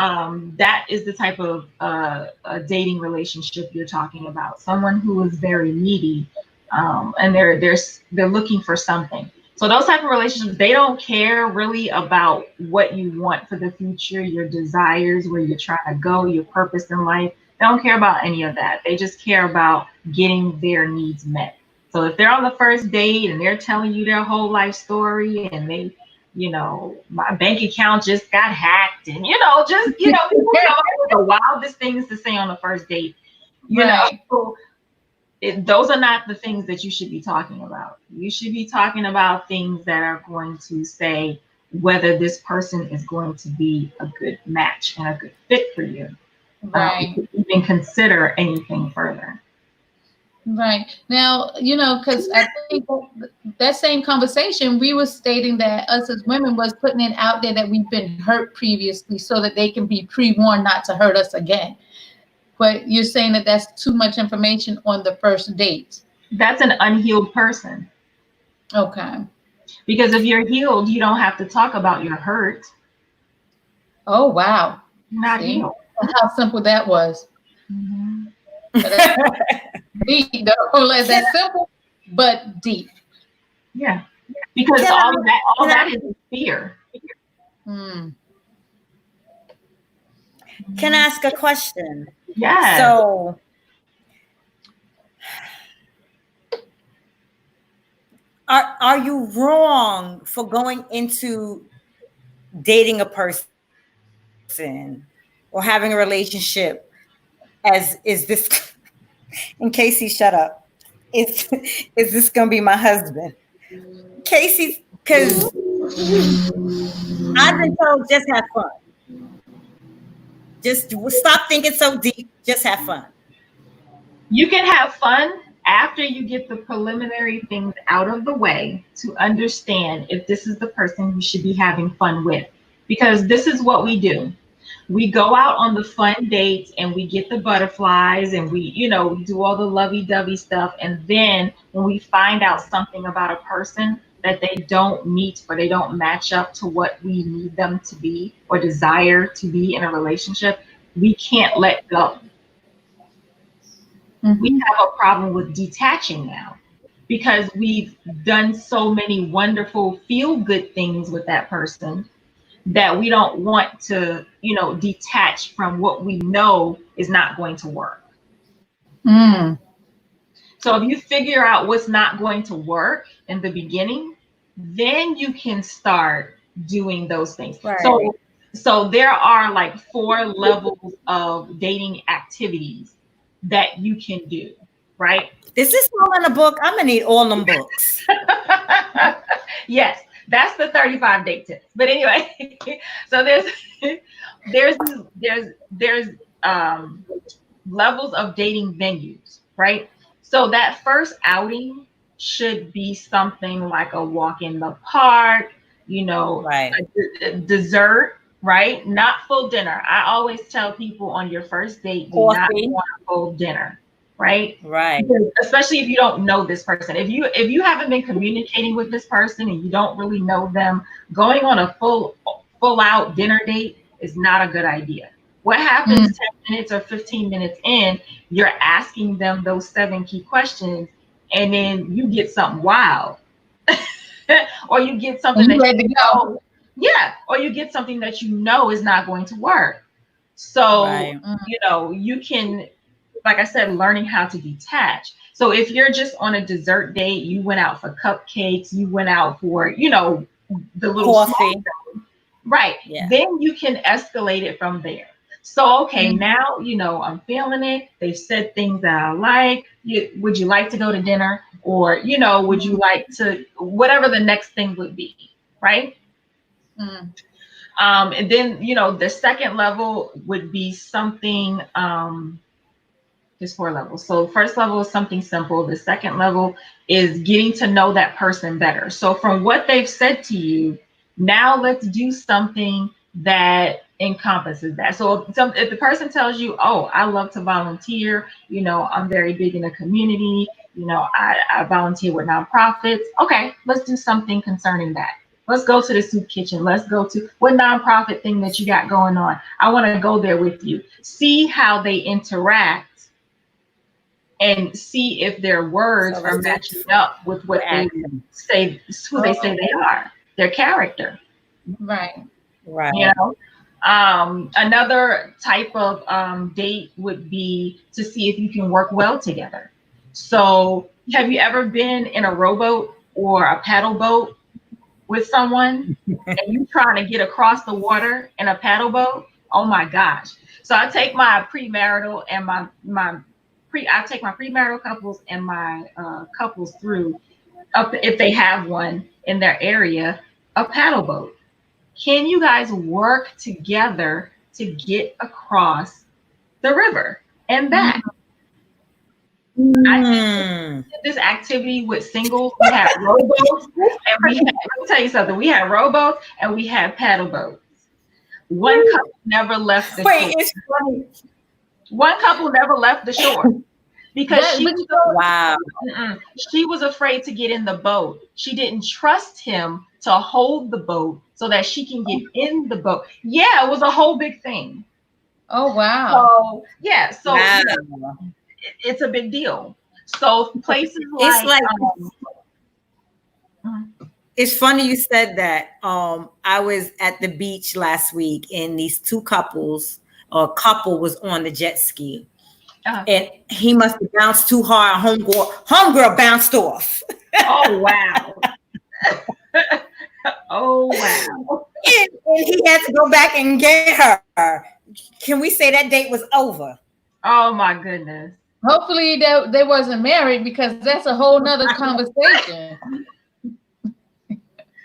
B: that is the type of a dating relationship you're talking about. Someone who is very needy, and they're looking for something. So those type of relationships, they don't care really about what you want for the future, your desires, where you're trying to go, your purpose in life. They don't care about any of that. They just care about getting their needs met. So if they're on the first date and they're telling you their whole life story and they, my bank account just got hacked and, just, people come up with the wildest things to say on the first date,
A: Right.
B: those are not the things that you should be talking about. You should be talking about things that are going to say whether this person is going to be a good match and a good fit for you.
A: Right.
B: To even consider anything further.
A: Right. Now, because I think that same conversation, we were stating that us as women was putting it out there that we've been hurt previously so that they can be pre-warned not to hurt us again. But you're saying that that's too much information on the first date.
B: That's an unhealed person.
A: Okay.
B: Because if you're healed, you don't have to talk about your hurt.
A: Oh, wow.
B: Not healed.
A: How simple that was.
B: Mm-hmm.
A: Deep, though. That's simple, but deep.
B: Yeah. Because all that is fear.
A: Mm.
C: Can I ask a question?
B: Yeah.
C: So, are you wrong for going into dating a person or having a relationship is this and Casey, shut up. Is this gonna be my husband? Casey, because I've been told just have fun. Just stop thinking so deep. Just have fun.
B: You can have fun after you get the preliminary things out of the way to understand if this is the person you should be having fun with. Because this is what we do. We go out on the fun dates and we get the butterflies and we do all the lovey-dovey stuff. And then when we find out something about a person that they don't meet or they don't match up to what we need them to be or desire to be in a relationship, we can't let go. Mm-hmm. We have a problem with detaching now because we've done so many wonderful feel-good things with that person that we don't want to, detach from what we know is not going to work.
A: Mm.
B: So if you figure out what's not going to work in the beginning, then you can start doing those things. Right. So there are like 4 levels of dating activities that you can do, right?
C: Is this all in a book? I'm gonna need all them books.
B: Yes. That's the 35 date tips. But anyway, so there's levels of dating venues, right? So that first outing should be something like a walk in the park,
C: right.
B: a dessert, right? Not full dinner. I always tell people on your first date, do not want a full dinner. Right. Because especially if you don't know this person. If you haven't been communicating with this person and you don't really know them, going on a full out dinner date is not a good idea. What happens 10 minutes or 15 minutes in, you're asking them those 7 key questions and then you get something wild. Or you get something that or you get something that is not going to work. So, you can, like I said, learning how to detach. So if you're just on a dessert date, you went out for cupcakes, you went out for, the little
C: coffee,
B: right? Yeah. Then you can escalate it from there. So, okay, now, I'm feeling it. They've said things that I like. Would you like to go to dinner? Or, would you like to, whatever the next thing would be, right? And then, the second level would be something, there's 4 levels. So first level is something simple. The second level is getting to know that person better. So from what they've said to you, now let's do something that encompasses that. So if the person tells you, oh, I love to volunteer, I'm very big in the community, I volunteer with nonprofits. Okay, let's do something concerning that. Let's go to the soup kitchen. Let's go to what nonprofit thing that you got going on. I want to go there with you. See how they interact and see if their words
C: So
B: are
C: it's
B: matching up with
C: for
B: what they
C: action.
B: say, who they say they are, their character.
A: Right.
B: You
C: Right.
B: know, another type of date would be to see if you can work well together. So, have you ever been in a rowboat or a paddle boat with someone and you trying to get across the water in a paddle boat? Oh my gosh. So I take my premarital and I take my premarital couples and my couples through up if they have one in their area, a paddle boat. Can you guys work together to get across the river and back?
A: Mm.
B: I did
C: Mm.
B: this activity with singles. We had rowboats and let me tell you something. We had rowboats and we had paddle boats. One couple never left the
C: Wait,
B: shore.
C: it's funny.
B: One couple never left the shore because
A: That, but you
C: Wow.
B: she was afraid to get in the boat. She didn't trust him to hold the boat so that she can get in the boat. Yeah, it was a whole big thing.
A: oh wow.
B: So yeah,
C: Wow.
B: it's a big deal. So places
C: It's
B: like
C: like
B: mhm,
C: it's funny you said that. I was at the beach last week and these two couples, or couple was on the jet ski.
B: uh,
C: And he must have bounced too hard. Homegirl bounced off.
B: oh wow, oh wow.
C: And he had to go back and get her. Can we say that date was over?
B: Oh my goodness.
A: Hopefully they wasn't married because that's a whole nother conversation.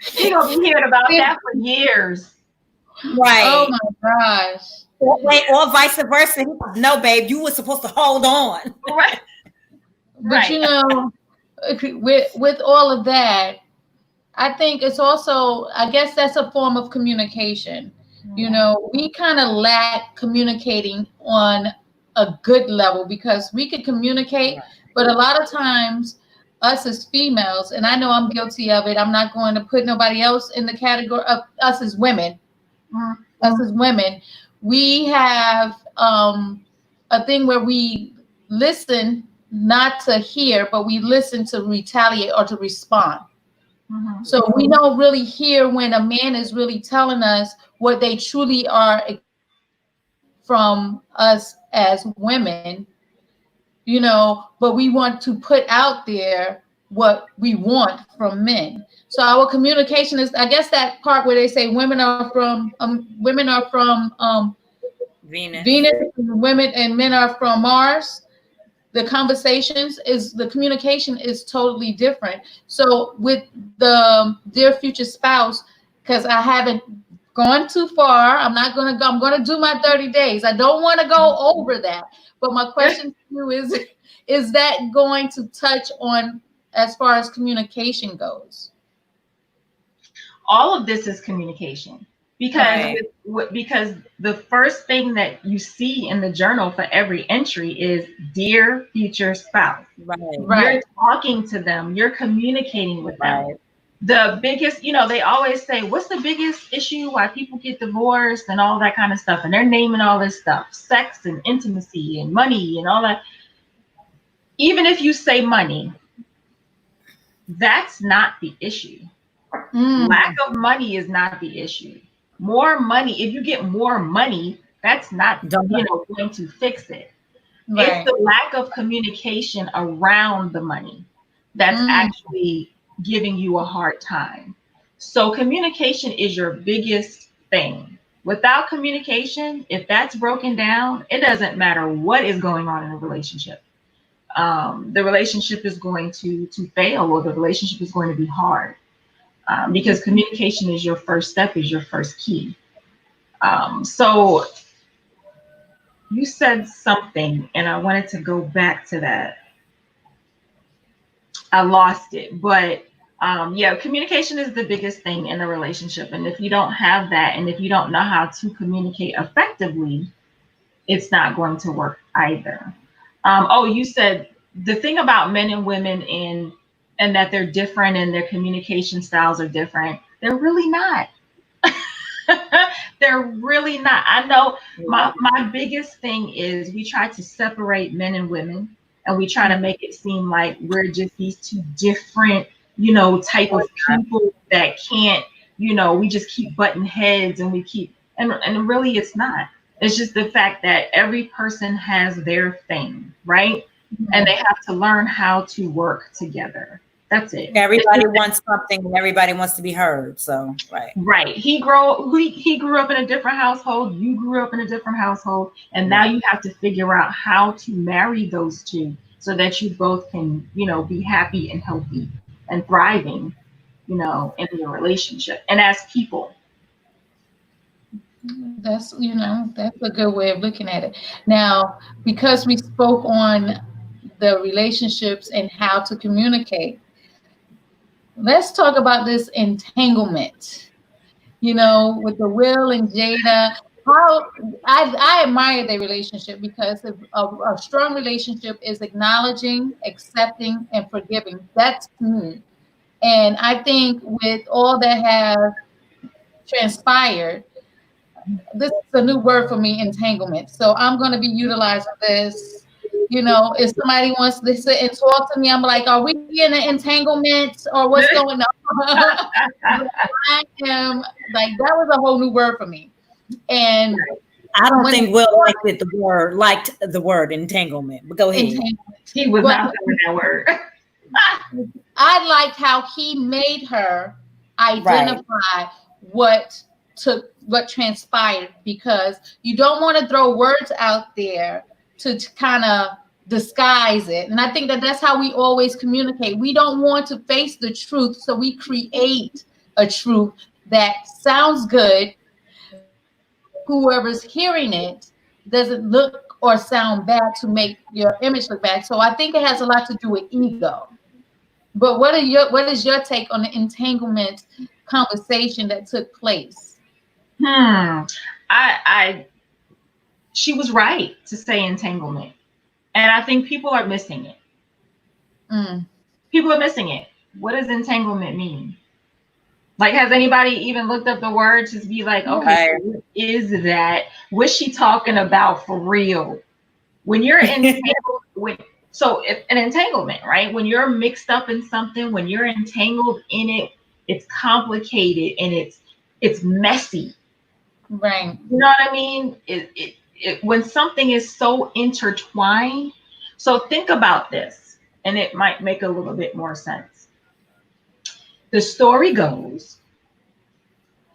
B: She gonna be hearing about that for years.
A: Oh
C: Right.
A: my gosh.
C: Or vice versa. No, babe, you were supposed to hold on.
B: Right,
A: But
B: right.
A: with all of that, I think it's also, I guess that's a form of communication. We kind of lack communicating on a good level because we could communicate, but a lot of times us as females, and I know I'm guilty of it, I'm not going to put nobody else in the category of us as women. Us as women, we have a thing where we listen not to hear, but we listen to retaliate or to respond.
B: Mhm.
A: So we don't really hear when a man is really telling us what they truly are expecting from us as women, but we want to put out there what we want from men. So our communication is, I guess, that part where they say women are from
C: Venus.
A: Venus, and women and men are from Mars. The communication is totally different. So with the dear future spouse, because I haven't gone too far, I'm gonna do my 30 days. I don't want to go over that. But my question to you is that going to touch on as far as communication goes?
B: All of this is communication because
A: Okay.
C: Right.
B: because the first thing that you see in the journal for every entry is dear future spouse.
C: Right.
B: You're
A: Right.
B: talking to them, you're communicating with them.
C: Right.
B: The biggest, they always say, what's the biggest issue why people get divorced and all that kind of stuff, and they're naming all this stuff, sex and intimacy and money and all that. Even if you say money, that's not the issue. Lack
A: Mm.
B: of money is not the issue. More money, if you get more money, that's not,
C: Don't
B: going to fix it. It's
A: Right.
B: the lack of communication around the money that's
A: Mm.
B: actually giving you a hard time. So communication is your biggest thing. Without communication, if that's broken down, it doesn't matter what is going on in a relationship. The relationship is going to fail, or the relationship is going to be hard, because communication is your first step, is your first key. So you said something, and I wanted to go back to that. I lost it, but yeah, communication is the biggest thing in a relationship. And if you don't have that, and if you don't know how to communicate effectively, it's not going to work either. Oh, you said the thing about men and women and that they're different and their communication styles are different. They're really not. They're really not. I know my biggest thing is we try to separate men and women, and we try to make it seem like we're just these two different, type of people that can't, we just keep butting heads and we keep, and really it's not. It's just the fact that every person has their thing, right? And they have to learn how to work together. That's it.
C: Everybody wants something and everybody wants to be heard. So, right.
B: Right. He grew up in a different household. You grew up in a different household. And now you have to figure out how to marry those two so that you both can, be happy and healthy and thriving, in your relationship and as people.
A: That's a good way of looking at it. Now, because we spoke on the relationships and how to communicate, let's talk about this entanglement. With the Will and Jada, how I admire their relationship because a strong relationship is acknowledging, accepting, and forgiving. That's me. And I think with all that has transpired, this is a new word for me, entanglement. So I'm going to be utilizing this. If somebody wants to sit and talk to me, I'm like, are we in an entanglement or what's going on? I am like, that was a whole new word for me. And
C: I don't think Will liked the word entanglement, but go ahead.
B: He was not saying that word.
A: I liked how he made her identify what transpired, because you don't want to throw words out there to kind of disguise it. And I think that's how we always communicate. We don't want to face the truth, so we create a truth that sounds good. Whoever's hearing it doesn't look or sound bad to make your image look bad. So I think it has a lot to do with ego. But what is your take on the entanglement conversation that took place?
B: She was right to say entanglement. And I think people are missing it. People are missing it. What does entanglement mean? Like, has anybody even looked up the word to be like, okay, what is that? What's she talking about for real? When you're entangled, an entanglement, right? When you're mixed up in something, when you're entangled in it, it's complicated and it's messy.
A: Right.
B: You know what I mean? When something is so intertwined. So think about this, and it might make a little bit more sense. The story goes,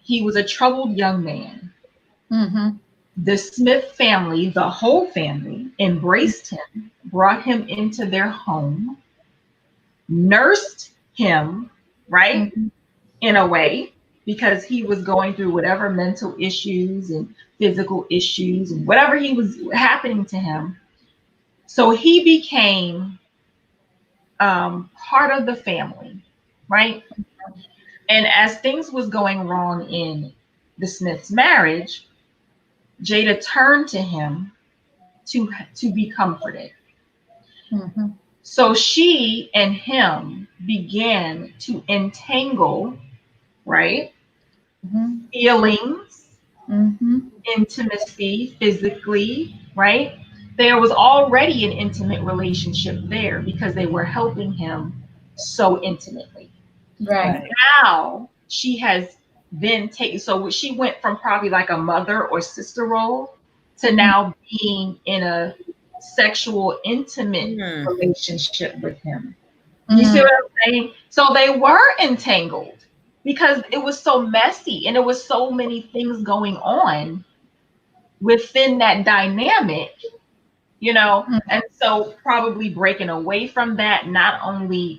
B: he was a troubled young man. The Smith family, the whole family, embraced him, brought him into their home, nursed him, right? In a way, because he was going through whatever mental issues and physical issues and whatever he was happening to him. So he became part of the family, right? And as things was going wrong in the Smiths' marriage, Jada turned to him to be comforted. So she and him began to entangle, right? Feelings, intimacy, physically, right? There was already an intimate relationship there because they were helping him so intimately.
A: Right.
B: Now she has been taken. So she went from probably like a mother or sister role to now being in a sexual, intimate relationship with him. You see what I'm saying? So they were entangled because it was so messy and there was so many things going on within that dynamic, and so probably breaking away from that, not only,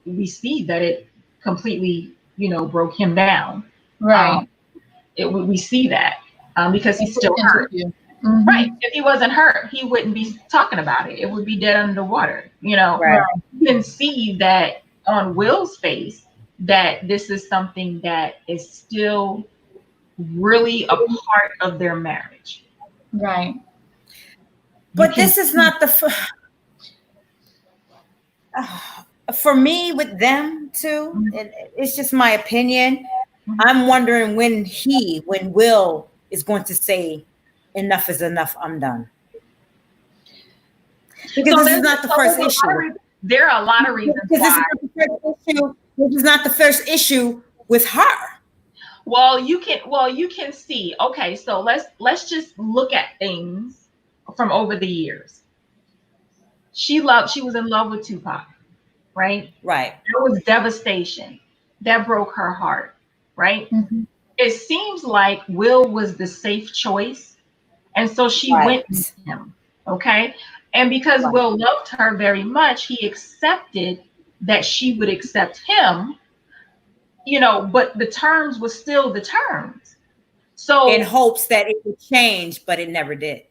B: we see that it completely, broke him down.
A: Right.
B: We see that because he's still hurt. Right. If he wasn't hurt, he wouldn't be talking about it. It would be dead underwater.
C: Right.
B: You can see that on Will's face that this is something that is still really a part of their marriage.
A: Right.
C: But this is not for me with them too. It's just my opinion. I'm wondering when Will is going to say enough is enough. I'm done. Because this is not the first issue.
B: There are a lot of reasons
C: Because
B: why.
C: this is not the first issue with her.
B: Well, you can see. Okay, so let's just look at things from over the years. She was in love with Tupac, right?
C: Right.
B: There was devastation. That broke her heart, right?
A: Mm-hmm.
B: It seems like Will was the safe choice. And so she went with
C: Right.
B: him. Okay. And because
C: Right.
B: Will loved her very much, he accepted that she would accept him, but the terms were still the terms.
C: In
B: So,
C: hopes that it would change, but it never did.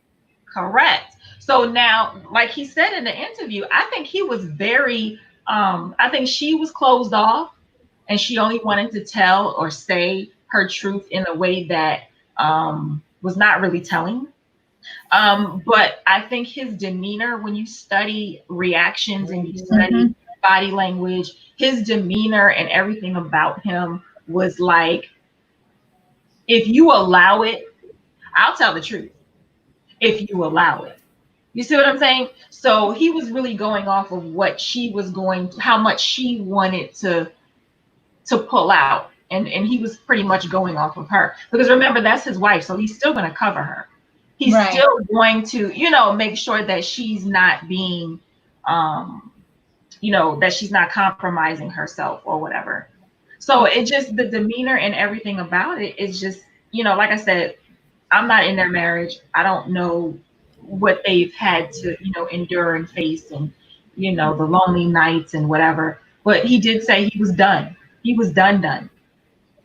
B: correct. So now, like he said in the interview, I think he was I think she was closed off and she only wanted to tell or say her truth in a way that was not really telling. But I think his demeanor, when you study reactions and you study body language, his demeanor and everything about him was like, if you allow it, I'll tell the truth. If you allow it. You see what I'm saying? So he was really going off of what she was how much she wanted to pull out. And he was pretty much going off of her. Because remember, that's his wife, so he's still going to cover her. He's
A: Right.
B: still going to, make sure that she's not being, that she's not compromising herself or whatever. So it just, the demeanor and everything about it is just, like I said, I'm not in their marriage. I don't know what they've had to, endure and face and, the lonely nights and whatever. But he did say he was done. He was done.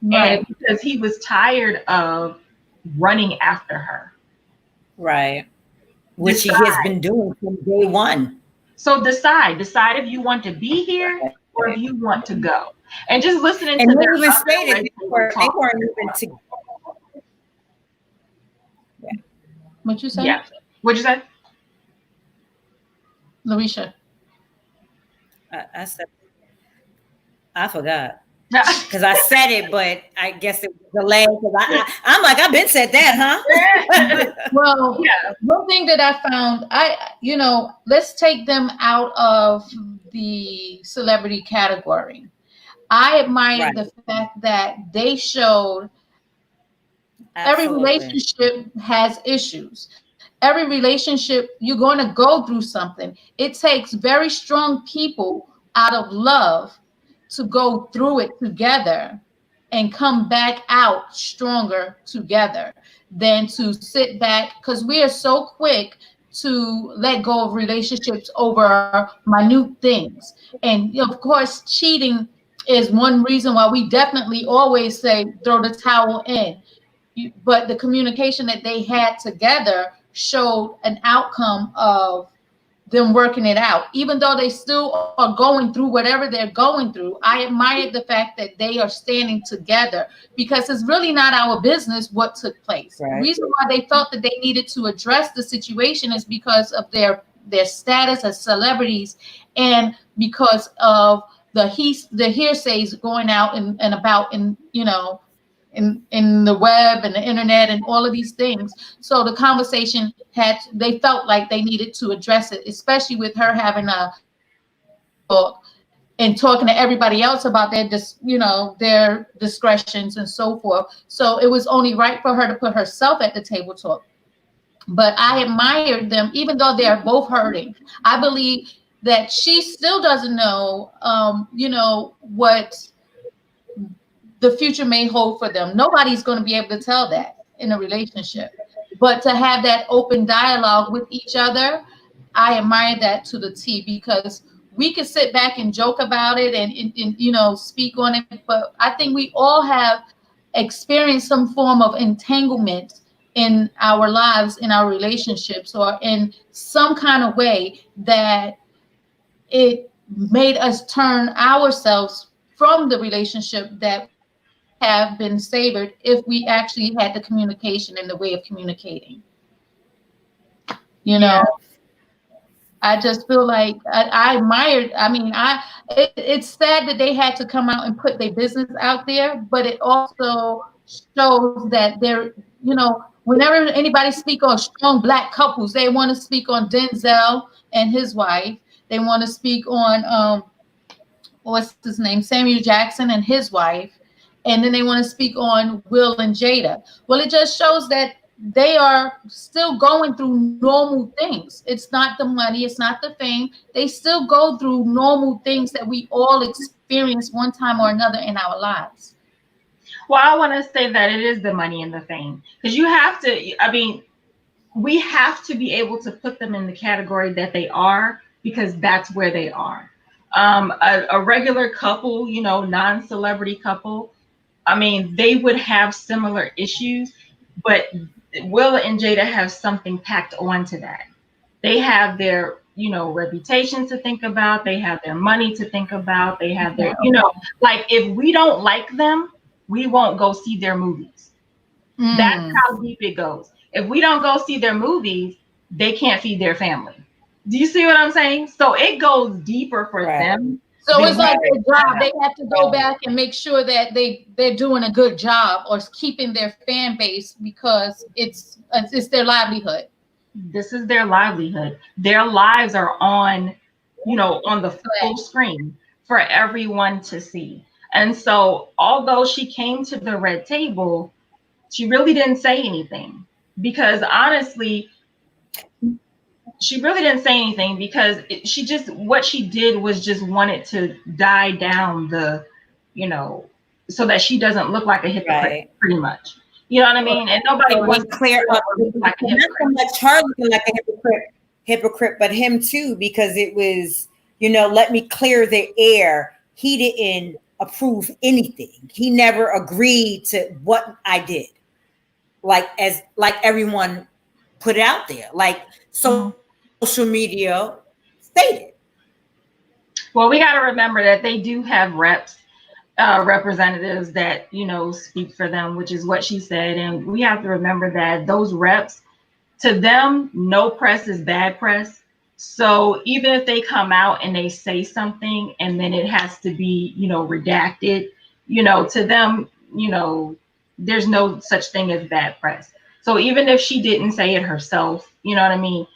A: Right.
B: And because he was tired of running after her.
C: Right. Which he has been doing from day one.
B: So decide if you want to be here or if you want to go. And just listening
C: And
B: to
C: they
B: their
C: even stated they weren't even together.
A: What you say?
B: Yeah. What'd you say?
A: Larisha.
C: I said, I forgot. Because I said it, but I guess it was delayed. Because I'm like, I've been said that, huh?
A: Well, one thing that I found, let's take them out of the celebrity category. I admired the fact that they showed every relationship has issues. Every relationship, you're going to go through something. It takes very strong people out of love to go through it together and come back out stronger together than to sit back, because we are so quick to let go of relationships over minute things. And of course, cheating is one reason why we definitely always say throw the towel in. But the communication that they had together showed an outcome of them working it out. Even though they still are going through whatever they're going through, I admired the fact that they are standing together, because it's really not our business what took place. The reason why they felt that they needed to address the situation is because of their status as celebrities, and because of the hearsays going out and about in the web and the internet and all of these things. So the conversation they felt like they needed to address it, especially with her having a book and talking to everybody else about their discretions and so forth. So it was only right for her to put herself at the table talk. But I admired them, even though they're both hurting. I believe that she still doesn't know, what the future may hold for them. Nobody's going to be able to tell that in a relationship. But to have that open dialogue with each other, I admire that to the T, because we could sit back and joke about it and speak on it. But I think we all have experienced some form of entanglement in our lives, in our relationships, or in some kind of way that it made us turn ourselves from the relationship that could have been savored if we actually had the communication and the way of communicating. I just feel like I admired. I mean, it's sad that they had to come out and put their business out there, but it also shows that they're, whenever anybody speak on strong black couples, they want to speak on Denzel and his wife. They want to speak on what's his name, Samuel Jackson and his wife, and then they want to speak on Will and Jada. Well, it just shows that they are still going through normal things. It's not the money, it's not the fame. They still go through normal things that we all experience one time or another in our lives.
B: Well, I want to say that it is the money and the fame, because you have to, I mean, we have to be able to put them in the category that they are, because that's where they are. A regular couple, you know, non-celebrity couple, I mean, they would have similar issues, but Will and Jada have something packed onto that. They have their, you know, reputation to think about. They have their money to think about. They have their, you know, like if we don't like them, we won't go see their movies. That's how deep it goes. If we don't go see their movies, they can't feed their family. Do you see what I'm saying? So it goes deeper for them.
A: So it's like their job. They have to go back and make sure that they're doing a good job or keeping their fan base, because it's their livelihood.
B: This is their livelihood. Their lives are on, you know, on the full screen for everyone to see. And so although she came to the red table, she really didn't say anything, because honestly, she really didn't say anything, because she just, what she did was just wanted to die down the, you know, so that she doesn't look like a hypocrite, pretty much. You know what I mean? And nobody wants
C: to clear up like not so much her looking like a hypocrite, but him too, because it was, you know, let me clear the air. He didn't approve anything. He never agreed to what I did. Like everyone put it out there, like social media stated.
B: Well, we got to remember that they do have representatives that, you know, speak for them, which is what she said. And we have to remember that those reps, to them, no press is bad press. So even if they come out and they say something and then it has to be, you know, redacted, you know, to them, you know, there's no such thing as bad press. So even if she didn't say it herself, you know what I mean?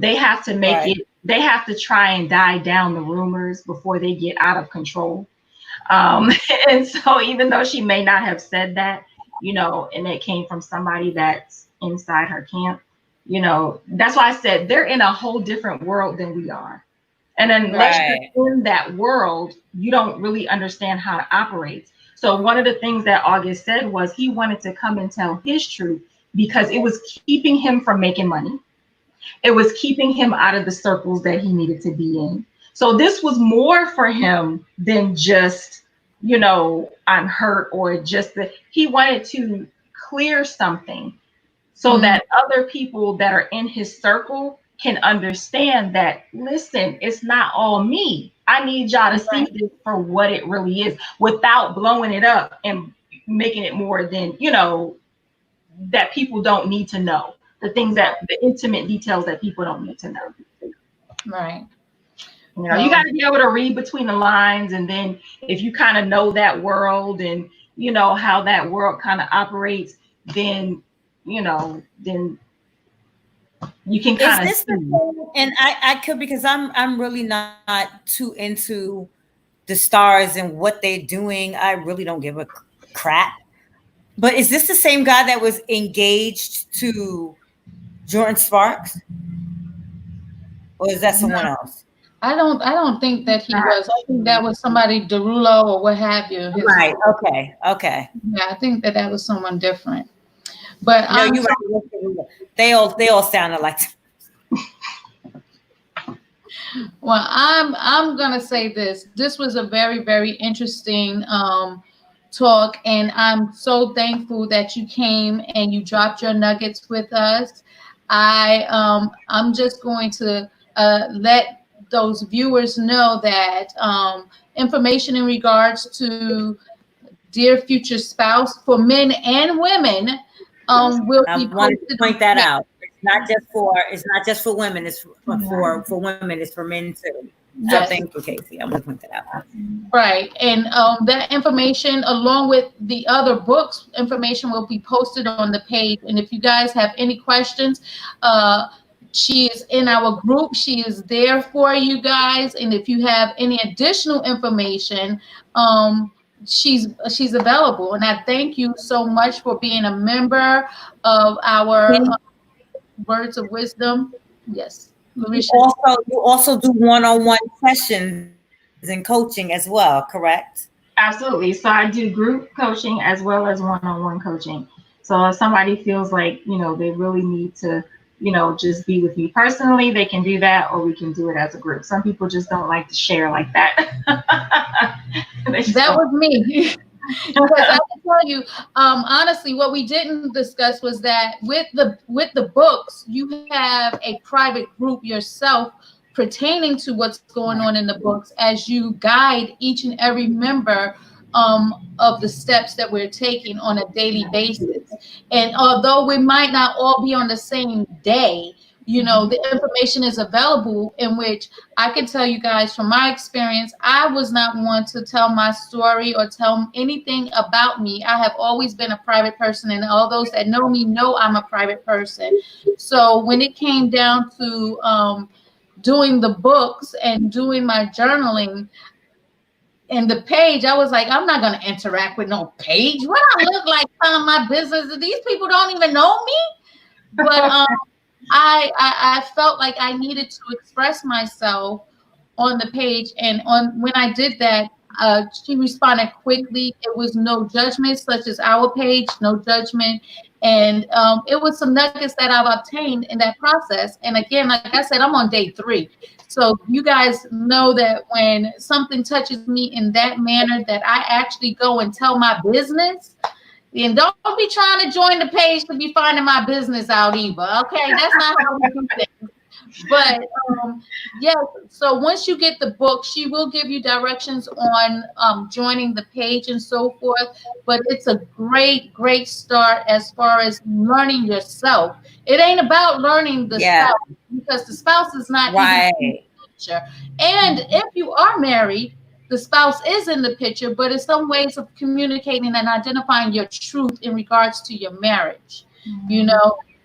B: They have to make it, they have to try and die down the rumors before they get out of control. And so even though she may not have said that, you know, and it came from somebody that's inside her camp, you know, that's why I said they're in a whole different world than we are. And unless you're in that world, you don't really understand how it operates. So one of the things that August said was he wanted to come and tell his truth, because it was keeping him from making money. It was keeping him out of the circles that he needed to be in. So this was more for him than just, you know, I'm hurt, or just that he wanted to clear something so that other people that are in his circle can understand that, listen, it's not all me. I need y'all to see this for what it really is, without blowing it up and making it more than, you know, that people don't need to know. The things that, the intimate details that people don't need to know.
A: Right.
B: You know, you got to be able to read between the lines. And then if you kind of know that world and, you know, how that world kind of operates, then, you know, then you can kind of see.
C: And I could, because I'm really not too into the stars and what they're doing. I really don't give a crap. But is this the same guy that was engaged to Jordan Sparks, or is that someone else?
A: I don't think that he was. I think that was somebody, Derulo or what have you.
C: Right. Okay.
A: Yeah, I think that was someone different. But
C: no, you're right. They all sounded like.
A: Well, I'm gonna say this. This was a very, very interesting talk, and I'm so thankful that you came and you dropped your nuggets with us. I'm just going to let those viewers know that information in regards to dear future spouse for men and women will be posted.
C: I want to point that out. It's not just for women. It's for women. It's for men too. So
A: Yes.
C: thank you, Casey. I'm gonna point that out.
A: Right. And that information, along with the other books, information will be posted on the page. And if you guys have any questions, uh, she is in our group. She is there for you guys. And if you have any additional information, um, she's available. And I thank you so much for being a member of our
C: Can
A: Words of Wisdom. Yes,
C: you
A: Larisha.
C: also do one-on-one sessions and coaching as well, correct?
B: Absolutely. So I do group coaching as well as one-on-one coaching. So if somebody feels like, they really need to, just be with me personally, they can do that, or we can do it as a group. Some people just don't like to share like that.
A: That was me. Because I can tell you, honestly, what we didn't discuss was that with the books, you have a private group yourself pertaining to what's going on in the books as you guide each and every member of the steps that we're taking on a daily basis. And although we might not all be on the same day, the information is available in which I can tell you guys from my experience, I was not one to tell my story or tell anything about me. I have always been a private person, and all those that know me know I'm a private person. So when it came down to doing the books and doing my journaling and the page, I was like, I'm not going to interact with no page. What I look like telling my business? These people don't even know me. But I felt like I needed to express myself on the page, and on when I did that, she responded quickly. It was no judgment, such as our page, no judgment, and it was some nuggets that I've obtained in that process. And again, like I said, I'm on day 3, so you guys know that when something touches me in that manner, that I actually go and tell my business. And don't be trying to join the page to be finding my business out either. Okay, that's not how we do things. But yes, so once you get the book, she will give you directions on joining the page and so forth. But it's a great, great start as far as learning yourself. It ain't about learning the
C: Yeah.
A: spouse, because the spouse is not even in the
C: Right.
A: picture. And if you are married, the spouse is in the picture, but it's some ways of communicating and identifying your truth in regards to your marriage,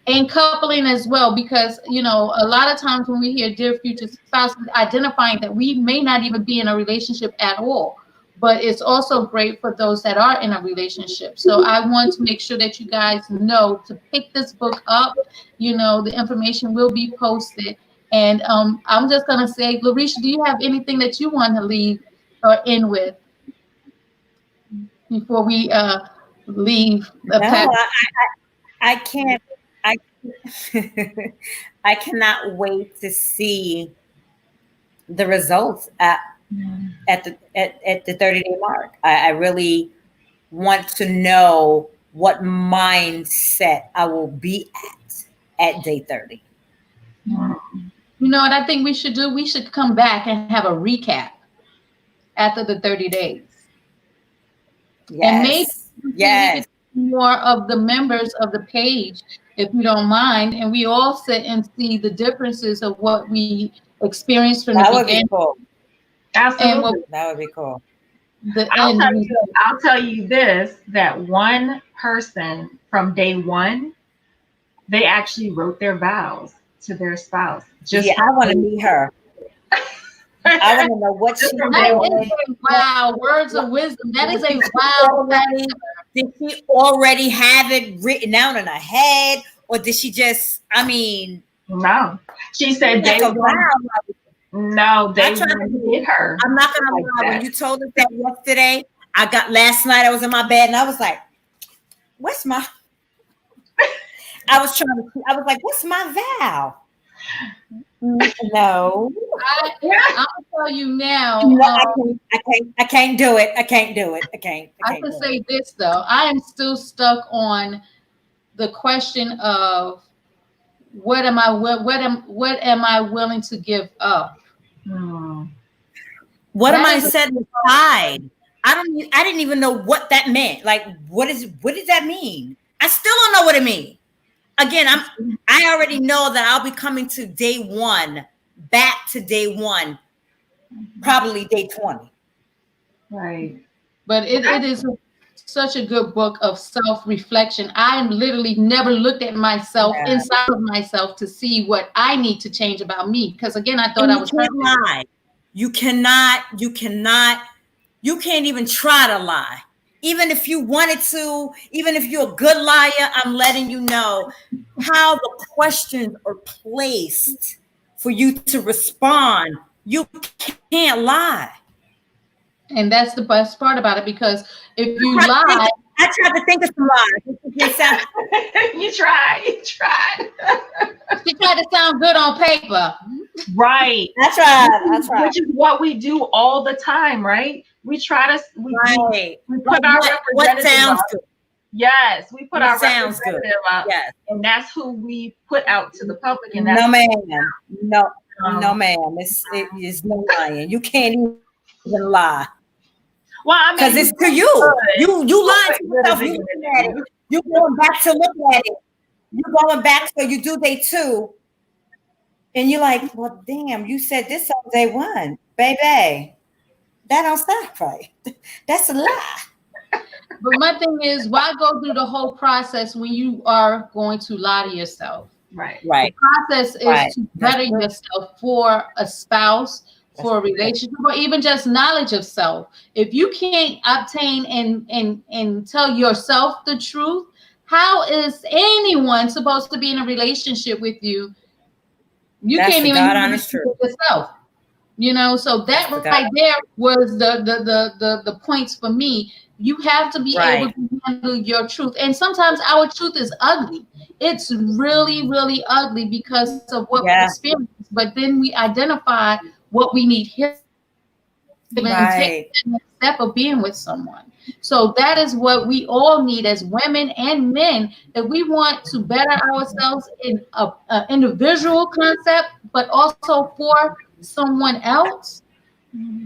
A: and coupling as well, because, a lot of times when we hear dear future spouse, identifying that we may not even be in a relationship at all, but it's also great for those that are in a relationship. So I want to make sure that you guys know to pick this book up. The information will be posted. And I'm just going to say, Larisha, do you have anything that you want to leave or end with before we leave the
C: No,
A: path?
C: I can't. I I cannot wait to see the results at the 30-day mark. I really want to know what mindset I will be at day 30.
A: You know what I think we should do? We should come back and have a recap after the 30 days. And maybe
C: Yes.
A: we could
C: Yes.
A: more of the members of the page, if you don't mind, and we all sit and see the differences of what we experienced from the
C: That would be
A: beginning
C: cool.
A: and what
B: Absolutely.
C: That would be cool.
A: the
B: I'll
A: end
B: tell you,
A: result.
B: I'll tell you this, that one person from day one, they actually wrote their vows to their spouse.
C: Yeah,
B: Just
C: I
B: from
C: want to meet her. I want to know what she
B: just from
A: That
B: day
A: is
B: one.
A: a wow, words of wisdom. That is a wow.
C: Did she already have it written down in her head, or did she just? I mean,
B: No. She said
C: like
B: day
C: a
B: one.
C: wow.
B: No,
C: I
B: day
C: tried
B: one
C: to.
B: hit her
C: I'm not gonna
B: like
C: lie. When
B: that.
C: you told us that yesterday, last night. I was in my bed and I was like, "What's my?" I was trying to. I was like, "What's my vow?" No,
A: I'm gonna tell you now.
C: no, I can't do it. I can't do it. I can't. I
A: I
C: can't
A: can
C: do it.
A: say this though. I am still stuck on the question of what am I willing to give up?
B: Hmm.
C: What am
A: That
C: I
A: is a
C: setting aside? I didn't even know what that meant. Like, what does that mean? I still don't know what it means. Again, I already know that I'll be coming to day one, back to day one, probably day 20.
B: Right.
A: But it is such a good book of self-reflection. I literally never looked at myself
C: Yeah.
A: inside of myself to see what I need to change about me. Because again, I thought
C: And
A: I
C: you
A: was
C: can't
A: perfect.
C: lie. You can't even try to lie. Even if you wanted to, even if you're a good liar, I'm letting you know how the questions are placed for you to respond. You can't lie.
A: And that's the best part about it, because if you
C: I
A: lie,
C: tried to think of some lies.
B: You tried.
A: she tried to sound good on paper.
B: Right.
C: That's right. That's right.
B: Which is what we do all the time, right? We try to
C: Right.
B: we
C: Like
B: put our
C: what
B: representative
C: sounds
B: up.
C: good?
B: Yes, we put
C: What
B: our
C: sounds good?
B: representative up,
C: Yes.
B: and that's who we put out to the public, and that's
C: No, ma'am. No, no,
B: um,
C: ma'am. It is no lying. You can't even lie
B: well, I
C: because
B: mean,
C: it's to you.
B: good.
C: You
B: But
C: lying
B: what
C: to
B: good is
C: yourself.
B: it
C: You
B: gonna
C: looking at it.
B: do?
C: You going back to look at it. You going back so you do day 2, and you're like, well, damn. You said this on day 1, baby. That don't sound right. That's a lie.
A: But my thing is, why go through the whole process when you are going to lie to yourself?
B: Right.
A: The
C: Right.
A: process is
C: Right.
A: to
C: That's
A: better
C: true.
A: yourself for a spouse,
C: That's
A: for a
C: true.
A: relationship, or even just knowledge of self. If you can't obtain and tell yourself the truth, how is anyone supposed to be in a relationship with you? You
C: That's
A: can't
C: the
A: even
C: God
A: handle
C: honest truth.
A: it yourself. So
C: That's
A: that
C: the God.
A: right there was the points for me. You have to be able
C: Right.
A: to handle your truth, and sometimes our truth is ugly. It's really, really ugly because of what we
C: Yeah.
A: experience. But then we identify what we need healing and take
C: Right.
A: the next step of being with someone. So that is what we all need as women and men. If we want to better ourselves in a individual concept, but also for someone else,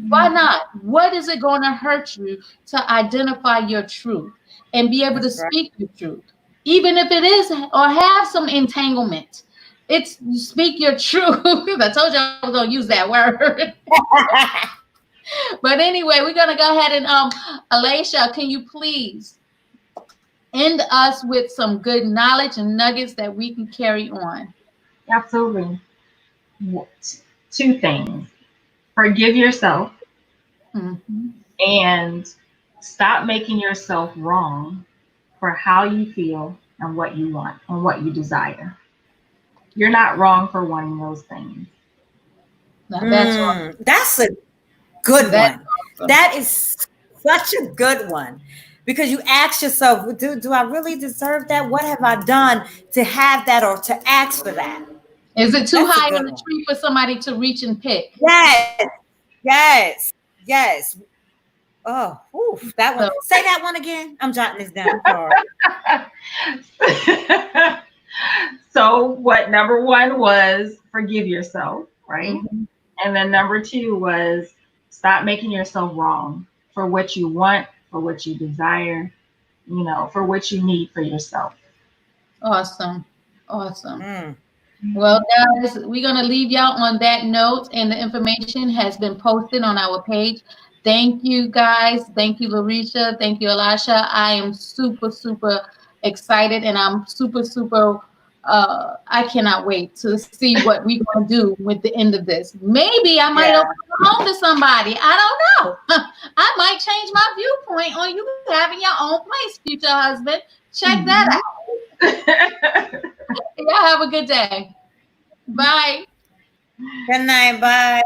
A: why not? What is it going to hurt you to identify your truth and be able to
C: That's right.
A: speak your truth, even if it is or have some entanglement? It's speak your truth. I told you I was going to use that word. But anyway, we're gonna go ahead and Alasha, can you please end us with some good knowledge and nuggets that we can carry on?
B: Absolutely. Two things. Forgive yourself
A: Mm-hmm.
B: and stop making yourself wrong for how you feel and what you want and what you desire. You're not wrong for wanting those things.
A: Now that's awesome.
C: That's a good
A: That's
C: one.
A: awesome.
C: That is such a good one because you ask yourself, do I really deserve that? What have I done to have that or to ask for that?
A: Is it too
C: That's a
A: high in
C: good
A: the
C: one.
A: tree for somebody to reach and pick?
C: Yes, yes, yes. Oh, oof, that one.
A: So,
C: Say that one again. I'm jotting this down. Sorry.
B: So, what number one was forgive yourself, right?
A: mm-hmm.
B: And then number two was stop making yourself wrong for what you want, for what you desire, for what you need for yourself.
A: Awesome. Awesome.
C: Mm.
A: Well, guys, we're going to leave y'all on that note, and the information has been posted on our page. Thank you, guys. Thank you, Larisha. Thank you, Alasha. I am super, super excited, and I'm super, super. I cannot wait to see what we're going to do with the end of this. Maybe I might
C: Yeah.
A: open a home to somebody. I don't know. I might change my viewpoint on you having your own place, future husband. Check that out. Y'all have a good day. Bye.
C: Good night. Bye.